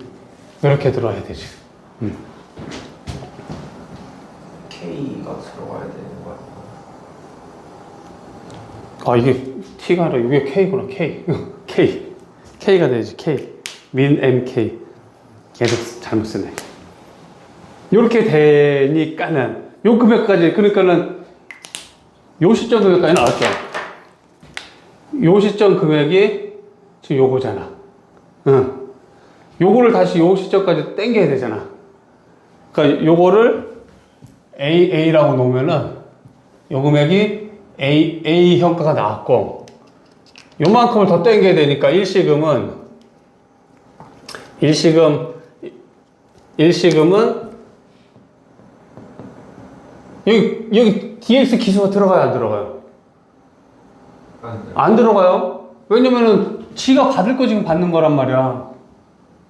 이렇게 들어와야 되지. K가 들어가야 되는 거야. 이게 T가 아니라 이게 K구나. K가 되지. 민 MK. 계속 잘못 쓰네. 이렇게 되니까는 요 금액까지, 그러니까는 요 시점 금액까지 나왔죠. 요 시점 금액이 지금 요거잖아. 요거를 다시 요 시점까지 땡겨야 되잖아. 그러니까 요거를 A라고 놓으면은 요 금액이 A 형가가 나왔고 요만큼을 더 땡겨야 되니까 일시금은 여기 dx 기수가 들어가요, 안 들어가요? 안 들어가요. 왜냐면은 지가 받을 거 지금 받는 거란 말이야.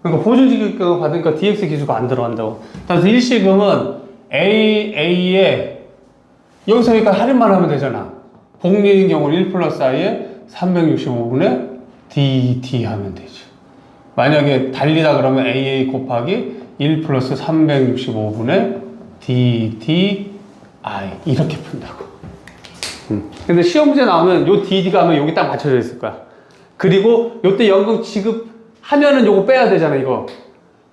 그러니까 보증지급을 받으니까 dx 기수가 안 들어간다고. 따라서 일시금은 AA에 여기서 여기까지 할인만 하면 되잖아. 복리인 경우는 1 플러스 i에 365분의 dt 하면 되지. 만약에 달리다 그러면 AA 곱하기 1 플러스 365분의 ddI 이렇게 푼다고. 근데 시험 문제 나오면 요 dd가 하면 여기 딱 맞춰져 있을 거야. 그리고 요때 연금 지급하면은 요거 빼야 되잖아, 이거.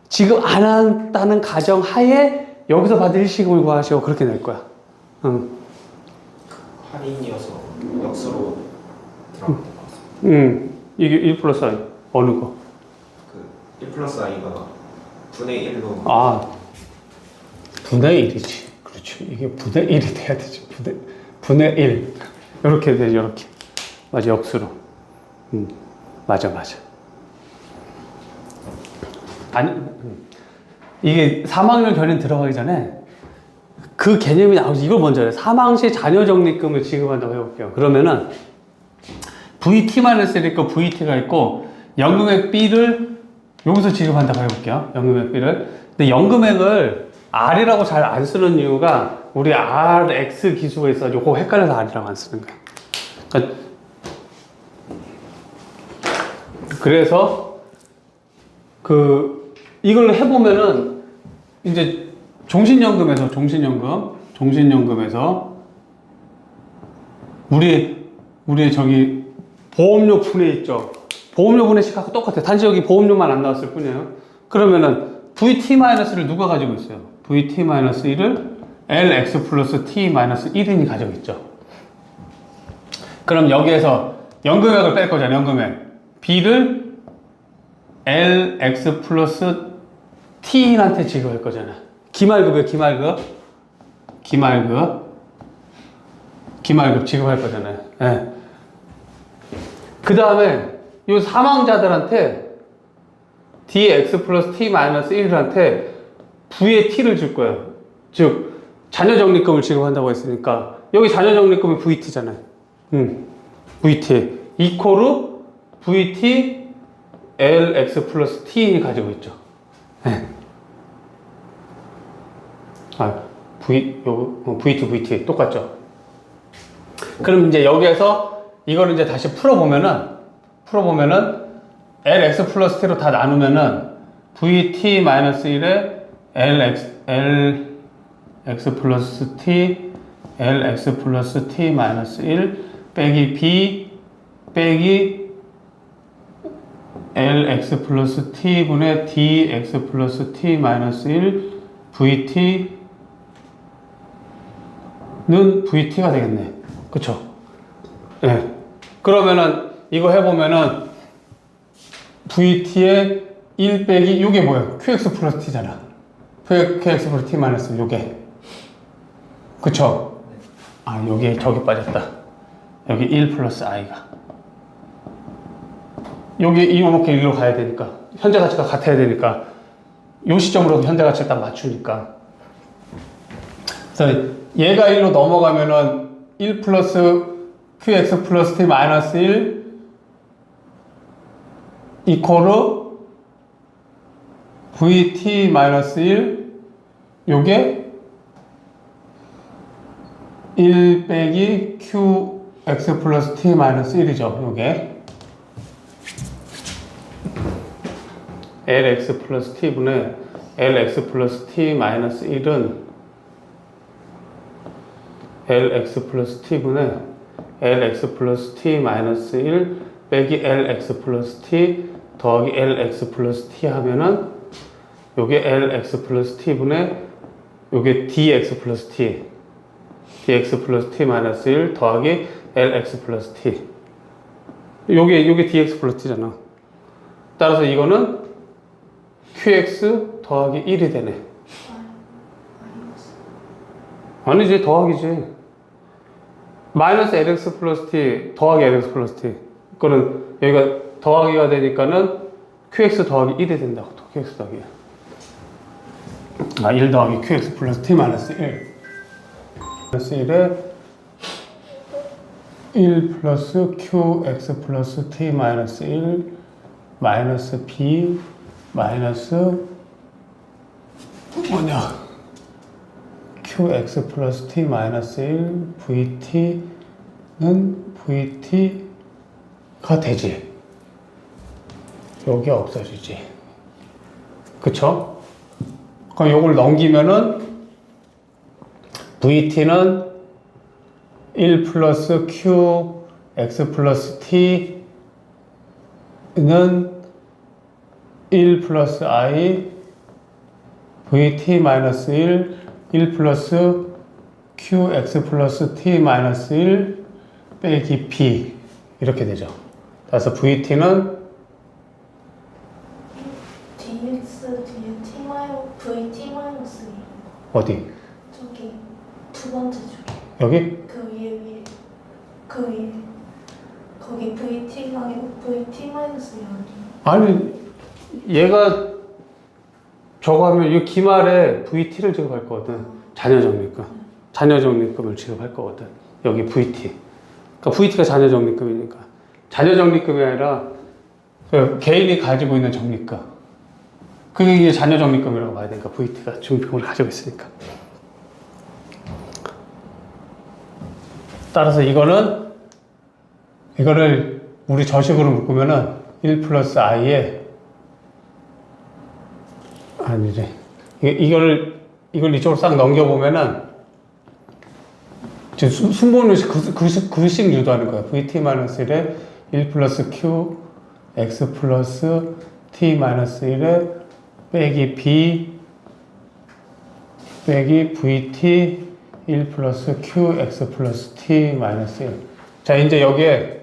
지급 안 한다는 가정 하에 여기서 받을 일시금을 구하시고 그렇게 낼 거야. 할인이어서 역수로 들어갈 것 같습니다. 이게 1 플러스 i 어느 거? 그 1 플러스 i가 분의 1로 아, 분의 1이지. 그렇죠. 이게 분의 1이 돼야 되지. 분의 1. 이렇게 되죠, 이렇게. 맞아, 역수로. 맞아. 아니, 이게 3학년 견인 들어가기 전에 그 개념이 나오지. 이걸 먼저 해. 사망시 자녀 적립금을 지급한다고 해볼게요. 그러면은 VT-1이 있고 VT가 있고 연금액 B를 여기서 지급한다고 해볼게요. 연금액 B를. 근데 연금액을 R이라고 잘 안 쓰는 이유가 우리 RX 기수가 있어. 요거 헷갈려서 R이라고 안 쓰는 거야. 그래서 이걸 해보면은 이제 종신연금에서 우리 저기 보험료 분해 있죠. 보험료 분해식하고 똑같아. 단지 여기 보험료만 안 나왔을 뿐이에요. 그러면은 VT-를 누가 가지고 있어요? VT-1을 LX 플러스 T-1이 가지고 있죠. 그럼 여기에서 연금액을 뺄 거잖아요. 연금액. B를 LX 플러스 T한테 지급할 거잖아. 기말급이에요, 기말급 지급할 거잖아요. 네. 그 다음에 이 사망자들한테 dx 플러스 t-1한테 v의 t를 줄 거예요. 즉 자녀 적립금을 지급한다고 했으니까 여기 자녀 적립금이 vt잖아요. vt 이코르 vt lx 플러스 t이 가지고 있죠. 네. vt 똑같죠. 그럼 이제 여기에서 이거를 이제 다시 풀어보면은 lx 플러스 t로 다 나누면은 vt-1에 lx 플러스 t lx 플러스 t-1 빼기 b 빼기 lx 플러스 t분의 dx 플러스 t-1 vt는 vt가 되겠네. 그쵸? 네. 그러면은 이거 해보면은 vt의 1 빼기 요게 뭐예요? qx 플러스 t잖아. qx 플러스 t 마이너스 요게. 그쵸? 아, 여기 저기 빠졌다. 여기 1 플러스 i가. 여기 이렇게 1로 가야 되니까 현재 가치가 같아야 되니까 요 시점으로 현재 가치를 딱 맞추니까. 그래서 얘가 1로 넘어가면은 1 플러스 qx 플러스 t 마이너스 1 이코르 vt 마이너스 1 요게 1 빼기 qx 플러스 t 마이너스 1이죠. 요게 lx 플러스 t분의 lx 플러스 t 마이너스 1은 lx 플러스 t분의 lx 플러스 t 마이너스 1 빼기 lx 플러스 t 더하기 lx 플러스 t 하면은 요게 lx 플러스 t분의 요게 dx 플러스 t dx 플러스 t 마이너스 1 더하기 lx 플러스 t 요게 dx 플러스 t잖아. 따라서 이거는 qx 더하기 1이 되네. 아니지, 더하기지. 마이너스 lx 플러스 t 더하기 lx 플러스 t. 이거는 여기가 더하기가 되니까는 qx 더하기 1이 된다고. qx 더하기 1. 1 더하기 qx 플러스 t 마이너스 1. 1에 1 플러스 qx 플러스 t 마이너스 1 마이너스 b 마이너스 뭐냐 qx 플러스 t 마이너스 1 vt는 vt가 되지. 여기 없어지지. 그쵸? 그럼 요걸 넘기면은 vt는 1 플러스 q x 플러스 t는 1 플러스 i vt 마이너스 1 플러스 q x 플러스 t 마이너스 1 빼기 b 이렇게 되죠. 그래서 vt는 dx dt vt 마이너스 1 어디? 저기 두 번째 줄 여기? 그 위에 거기 vt 마이너스 1 아니 얘가 저거 하면 이 기말에 VT를 지급할 거거든. 자녀적립금을 지급할 거거든. 여기 VT. 그러니까 VT가 자녀적립금이니까. 자녀적립금이 아니라 그 개인이 가지고 있는 적립금. 그게 이제 자녀적립금이라고 봐야 되니까 VT가 중립금을 가지고 있으니까. 따라서 이거를 우리 저식으로 묶으면은 1 플러스 i에 아니지. 이걸 이쪽으로 싹 넘겨보면은 지금 순번식 그식 유도하는 거야. vt-1에 1 플러스 q x 플러스 t-1에 빼기 b 빼기 vt 1 플러스 q x 플러스 t-1. 자, 이제 여기에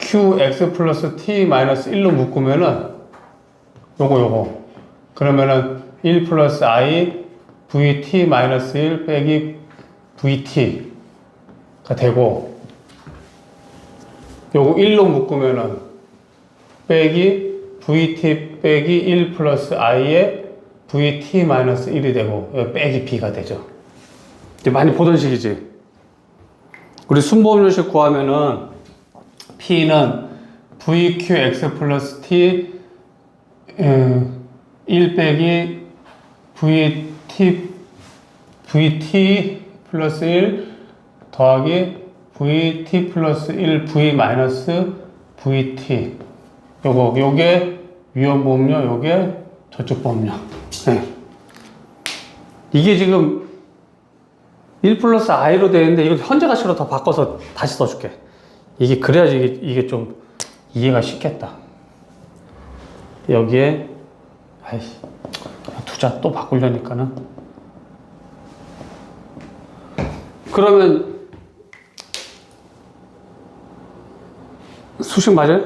q x 플러스 t-1로 묶으면은 요거 그러면은 1 플러스 i vt 마이너스 1 빼기 vt가 되고 요거 1로 묶으면은 빼기 vt 빼기 1 플러스 i에 vt 마이너스 1이 되고 빼기 b가 되죠. 이제 많이 보던 식이지. 우리 순보험료식 구하면은 p는 vqx 플러스 t 1 빼기 vt 플러스 1 더하기 vt 플러스 1 v 마이너스 vt 요게 위험보험료, 요게 저축보험료. 네. 이게 지금 1 플러스 i로 되어 있는데 이거 현재 가치로 더 바꿔서 다시 써줄게. 이게 그래야지 이게 좀 이해가 쉽겠다. 여기에 아이씨 두자 또 바꾸려니까는 그러면 수식 맞아요?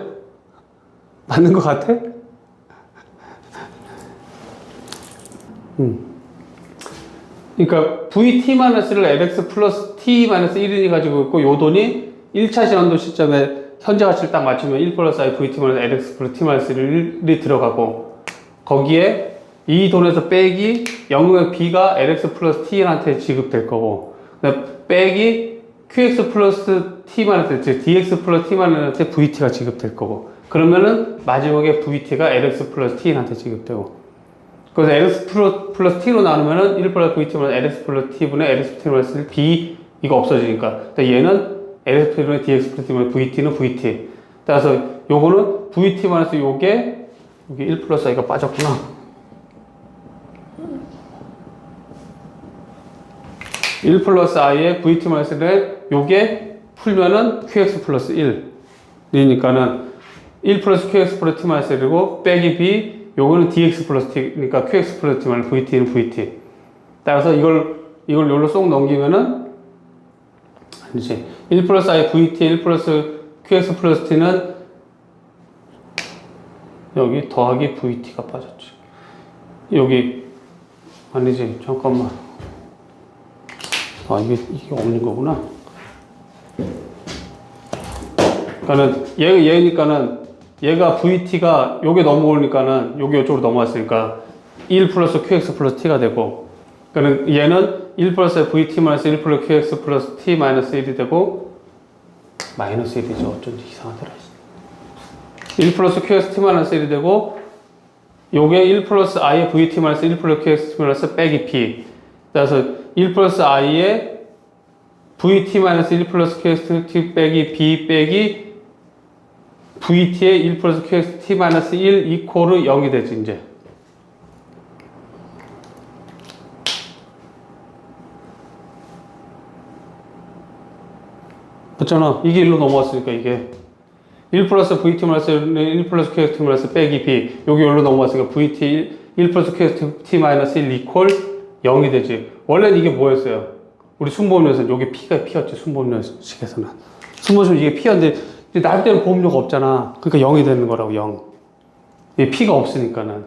맞는 것 같아? 그러니까 VT-를 LX 플러스 T-1이 가지고 있고 요 돈이 1차 시한도 시점에 현재 가치를 딱 맞추면 1 플러스 I VT-LX 플러스 T-1이 들어가고 거기에 이 돈에서 빼기 영역의 B가 LX 플러스 T한테 지급될 거고 빼기 QX 플러스 T-, 즉 DX 플러스 T-한테 VT가 지급될 거고 그러면은 마지막에 VT가 LX 플러스 T한테 지급되고 그래서 LX 플러스 T로 나누면은 1 플러스 VT면 LX 플러스 T분의 LX T B 이거 없어지니까 얘는 LX T분의 DX 플러스 T분의 VT는 VT 따라서 요거는 VT 마이너스 요게 여기 1 플러스 I가 빠졌구나 1 플러스 I에 VT 마이너스에 요게 풀면은 QX 플러스 1이니까는 1 플러스 QX 플러스 T 마이너스 1이고 빼기 B 요거는 DX 플러스 T니까 QX 플러스 T 마이너스 VT는 VT 따라서 이걸 요로 쏙 넘기면은 아니지 1 플러스 I VT 1 플러스 QX 플러스 T는 여기 더하기 VT가 빠졌지 여기 아니지 잠깐만 아 이게 없는 거구나 그러니까는 얘니까는 얘가 VT가 요게 넘어오니까는 요게 이쪽으로 넘어왔으니까 1 플러스 QX 플러스 T가 되고 그러니까 얘는 1 플러스 vt 마이너스 1 플러스 qx 플러스 t 마이너스 1이 되고 마이너스 1이죠. 어쩐지 이상하더라. 1 플러스 qx t 마이너스 1이 되고 요게 1 플러스 i의 vt 마이너스 1 플러스 qx 플러스 빼기 p. 그래서 1 플러스 i의 vt 마이너스 1 플러스 qx t 빼기 b 빼기 vt의 1 플러스 qx t 마이너스 1 이코르 0이 되지 이제. 맞잖아. 이게 1로 넘어왔으니까 이게 1 플러스 vt 마이너스 1 플러스 qxt 마이너스 빼기 b 여기 1로 넘어왔으니까 vt 1 플러스 qxt 마이너스 1 이퀄 0이 되지. 원래는 이게 뭐였어요? 우리 순보험료에서는 여기 p가 p였지. 순보험료식에서는 순보험료 이게 p였는데 이제 날 때는 보험료가 없잖아. 그러니까 0이 되는 거라고. 0. 이 p가 없으니까는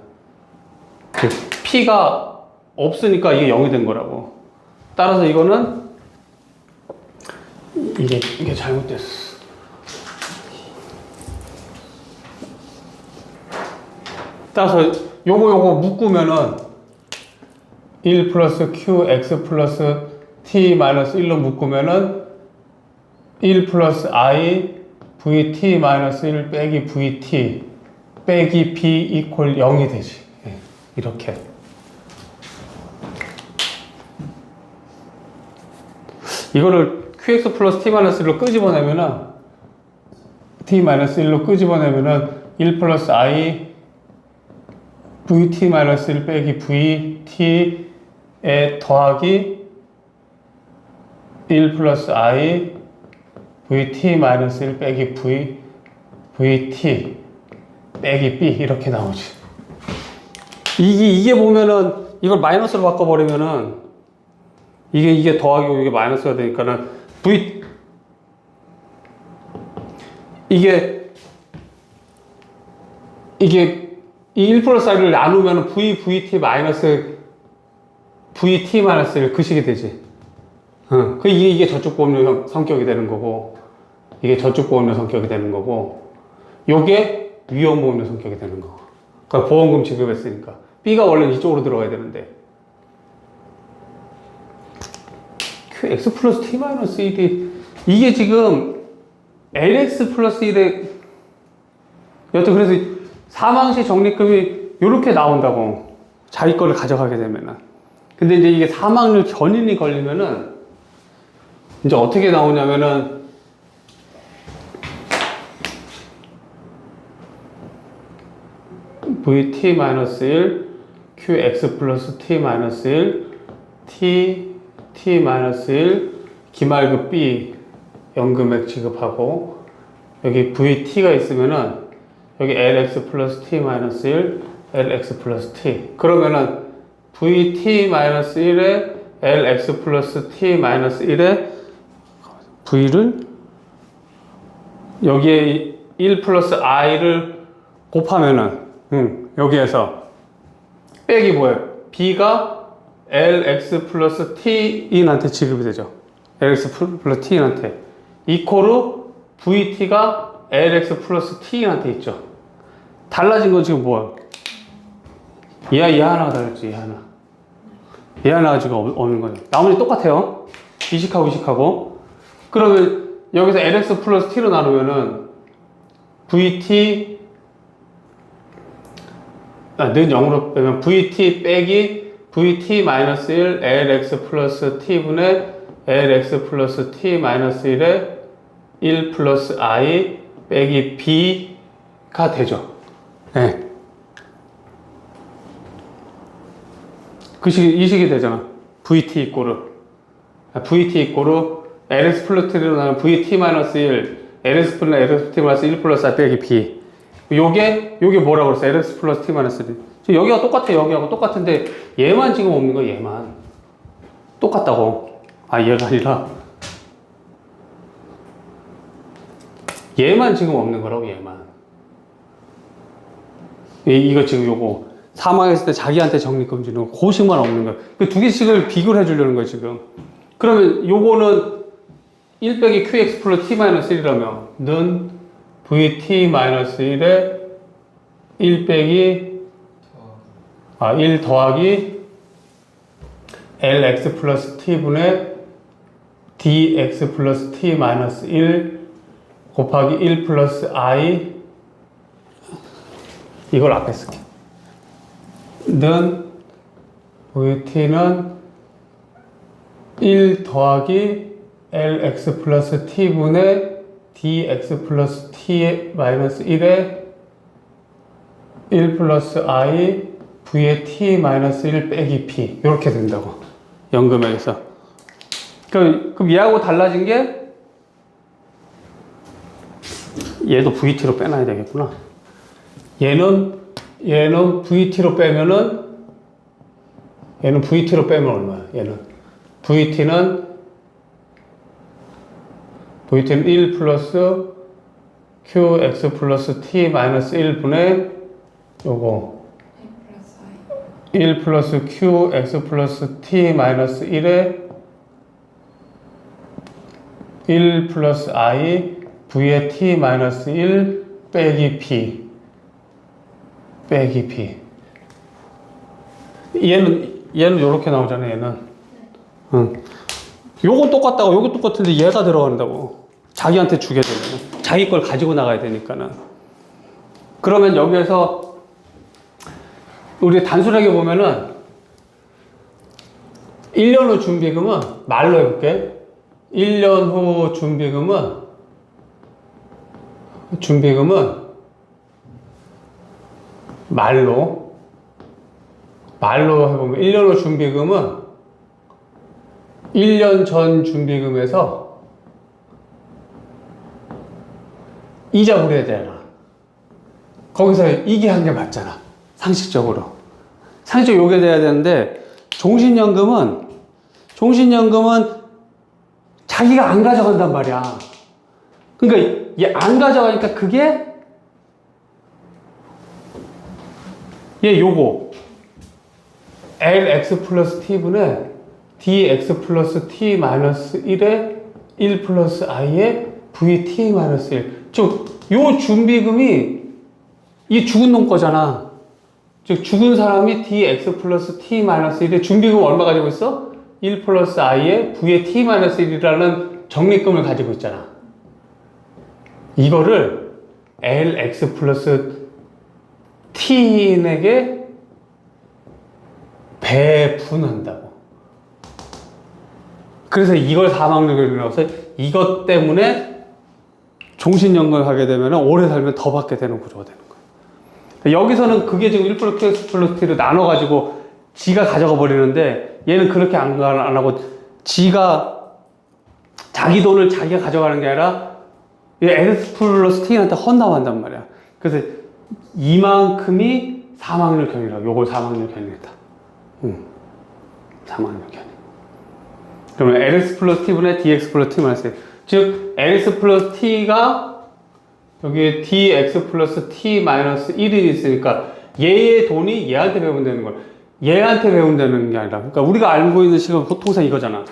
p가 없으니까 이게 0이 된 거라고. 따라서 이거는 이게 잘못됐어. 따라서 요거 묶으면은 1 플러스 qx 플러스 t 마이너스 1로 묶으면은 1 플러스 i vt 마이너스 1 빼기 vt 빼기 b 이퀄 0이 되지. 이렇게. 이거를 qx 플러스 t 마이너스 1로 끄집어내면은 t 마이너스 1로 끄집어내면은 1 플러스 i vt 마이너스 1 빼기 vt에 더하기 1 플러스 i vt 마이너스 1 빼기 vt 빼기 b 이렇게 나오지. 이게 보면은 이걸 마이너스로 바꿔버리면은 이게 더하기고 이게 마이너스가 되니까는 이게 이 1 플러스 i를 나누면 vt 마이너스 vt 마이너스 1 그 식이 되지. 이게 저쪽 보험료 성격이 되는 거고, 이게 저쪽 보험료 성격이 되는 거고, 요게 위험 보험료 성격이 되는 거고. 그러니까 보험금 지급했으니까 B가 원래 이쪽으로 들어가야 되는데 X 플러스 T 마이너스 1이 이게 지금 LX 플러스 1에 여튼 그래서 사망시 적립금이 이렇게 나온다고. 자기 거를 가져가게 되면은. 근데 이제 이게 사망률 견인이 걸리면은 이제 어떻게 나오냐면은 VT-1 QX 플러스 T-1 T-1 기말급 B 연금액 지급하고 여기 VT가 있으면은 여기 LX 플러스 T-1 LX 플러스 T 그러면은 VT-1에 LX 플러스 T-1에 V를 여기에 1 플러스 I를 곱하면은 여기에서 빼기 뭐예요? B가 LX 플러스 T인한테 지급이 되죠. LX 플러스 T인한테 이코르 VT가 LX 플러스 T인한테 있죠. 달라진 건 지금 뭐야? 얘 하나가 달랐지. 얘 하나가 지금 없는 거예요. 나머지 똑같아요. 이식하고 그러면 여기서 LX 플러스 T로 나누면은 VT 는 0으로 빼면 VT 빼기 VT 마이너스 1 LX 플러스 T분의 LX 플러스 T 마이너스 1에 1 플러스 I 빼기 B가 되죠. 네. 이 식이 되잖아. VT 이꼬르 LX 플러스 T로 나누면 VT 마이너스 1 LX 플러스 T 마이너스 1 플러스 I 빼기 B 요게 뭐라고 그랬어? LX 플러스 T 마이너스 1 여기가 똑같아. 여기하고 똑같은데 얘만 지금 없는 거야. 얘만 똑같다고. 얘가 아니라 얘만 지금 없는 거라고. 얘만 이거 지금 요거 사망했을 때 자기한테 적립금 주는 거 고식만 없는 거야. 그 두 개씩을 비교를 해주려는 거야 지금. 그러면 요거는 1 빼기 QX 플러스 T 마이너스 1이라면 는 VT 마이너스 1에 1 빼기 1 더하기 lx 플러스 t분의 dx 플러스 t 마이너스 1 곱하기 1 플러스 i 이걸 앞에 쓸게. 는 vt는 1 더하기 lx 플러스 t분의 dx 플러스 t 마이너스 1에 1 플러스 i v의 t 마이너스 1 빼기 p 이렇게 된다고. 연금액에서. 그럼 얘하고 달라진 게 얘도 vt로 빼놔야 되겠구나. 얘는 vt로 빼면은 얘는 vt로 빼면 얼마야? 얘는 vt는 1 플러스 qx 플러스 t 마이너스 1분의 요거 1 플러스 qx 플러스 t 마이너스 1에 1 플러스 i v의 t 마이너스 1 빼기 p 얘는 요렇게 나오잖아. 얘는 응. 요건 똑같다고. 요거 똑같은데 얘가 들어간다고. 자기한테 주게 되면 자기 걸 가지고 나가야 되니까는. 그러면 여기에서 우리 단순하게 보면은 1년 후 준비금은 말로 해볼게. 1년 후 준비금은 말로 해보면 1년 후 준비금은 1년 전 준비금에서 이자 물어야 되잖아. 거기서 이게 한 게 맞잖아. 상식적으로 요게 돼야 되는데 종신연금은 자기가 안 가져간단 말이야. 그러니까 얘 안 가져가니까 그게 얘 요거 lx 플러스 t분의 dx 플러스 t 마이너스 1에 1 플러스 i에 vt 마이너스 1. 즉, 요 준비금이 이 죽은 놈 거잖아. 즉, 죽은 사람이 dx 플러스 t 마이너스 1에 준비금 얼마 가지고 있어? 1 플러스 i에 v의 t 마이너스 1이라는 적립금을 가지고 있잖아. 이거를 lx 플러스 t에게 배분한다고. 그래서 이걸 사망률이라고 해서 이것 때문에 종신연금을 하게 되면 오래 살면 더 받게 되는 구조가 되는 거예요. 여기서는 그게 지금 1 플러스 Q 플러스 T로 나눠가지고 지가 가져가 버리는데 얘는 그렇게 안 하고 지가 자기 돈을 자기가 가져가는 게 아니라 LS 플러스 T한테 헌납한단 말이야. 그래서 이만큼이 사망률 견인이라고. 요걸 사망률 견인했다. 사망률 견인. 그러면 LS 플러스 T분의 DX 플러스 T 마이너스 1. 즉, LS 플러스 T가 여기에 DX 플러스 T 마이너스 1이 있으니까 얘의 돈이 얘한테 배분되는 걸. 얘한테 배분되는 게 아니라. 그러니까 우리가 알고 있는 식은 보통상 이거잖아.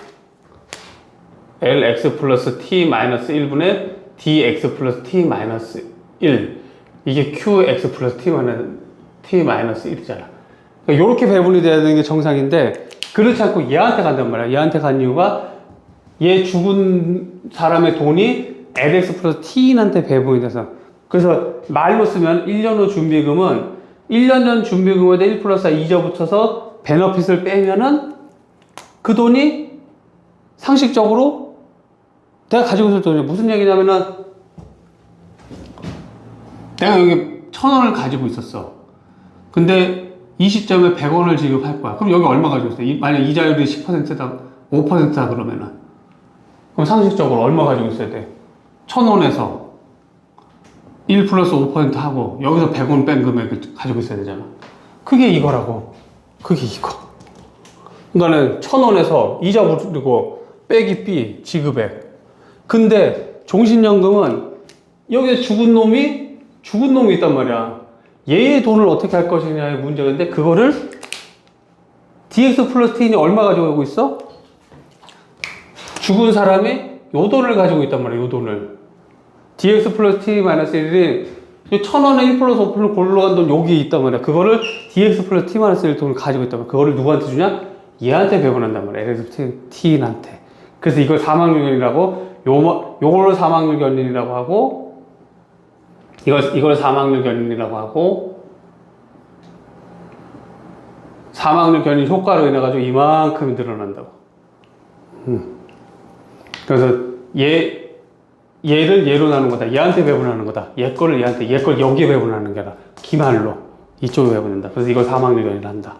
LX 플러스 T 마이너스 1분의 DX 플러스 T 마이너스 1. 이게 QX 플러스 T 마이너스 1이잖아. 그러니까 이렇게 배분이 돼야 되는 게 정상인데, 그렇지 않고 얘한테 간단 말이야. 얘한테 간 이유가 얘 죽은 사람의 돈이 LX 플러스 T인한테 배분이 돼서. 그래서 말로 쓰면 1년 후 준비금은 1년 전 준비금에다 1 플러스 이자 붙여서 베너핏을 빼면은 그 돈이 상식적으로 내가 가지고 있을 돈이 무슨 얘기냐면은 내가 여기 1,000원을 가지고 있었어. 근데 이 시점에 100원을 지급할 거야. 그럼 여기 얼마 가지고 있어? 만약 이자율이 10%다, 5%다 그러면은. 그럼 상식적으로 얼마 가지고 있어야 돼? 1,000원에서 1 플러스 5% 하고 여기서 100원 뺀 금액을 가지고 있어야 되잖아. 그게 이거라고. 그게 이거. 그러니까는 1,000원에서 이자 부르고 빼기 B 지급액. 근데 종신연금은 여기에 죽은 놈이 있단 말이야. 얘의 돈을 어떻게 할 것이냐의 문제인데 그거를 DX 플러스 T는 얼마 가지고 있어? 죽은 사람이 요 돈을 가지고 있단 말이야. 요 돈을. DX 플러스 T 마이너스 1이 1,000원에 1 플러스 5% 골로 간 돈 여기 있단 말이야. 그거를 DX 플러스 T 마이너스 1 돈을 가지고 있단 말이야. 그거를 누구한테 주냐? 얘한테 배분한단 말이야. LS T한테. 그래서 이걸 사막률견이라고, 요걸 사막률견이라고 하고, 이걸 사막률견이라고 하고, 사막률견이 효과로 인해가지고 이만큼이 늘어난다고. 그래서 얘를 얘로 나누는 거다. 얘한테 배분하는 거다. 얘 거를 얘한테, 얘 걸 여기에 배분하는 게다. 기말로. 이쪽에 배분한다. 그래서 이걸 사막률견이라 한다.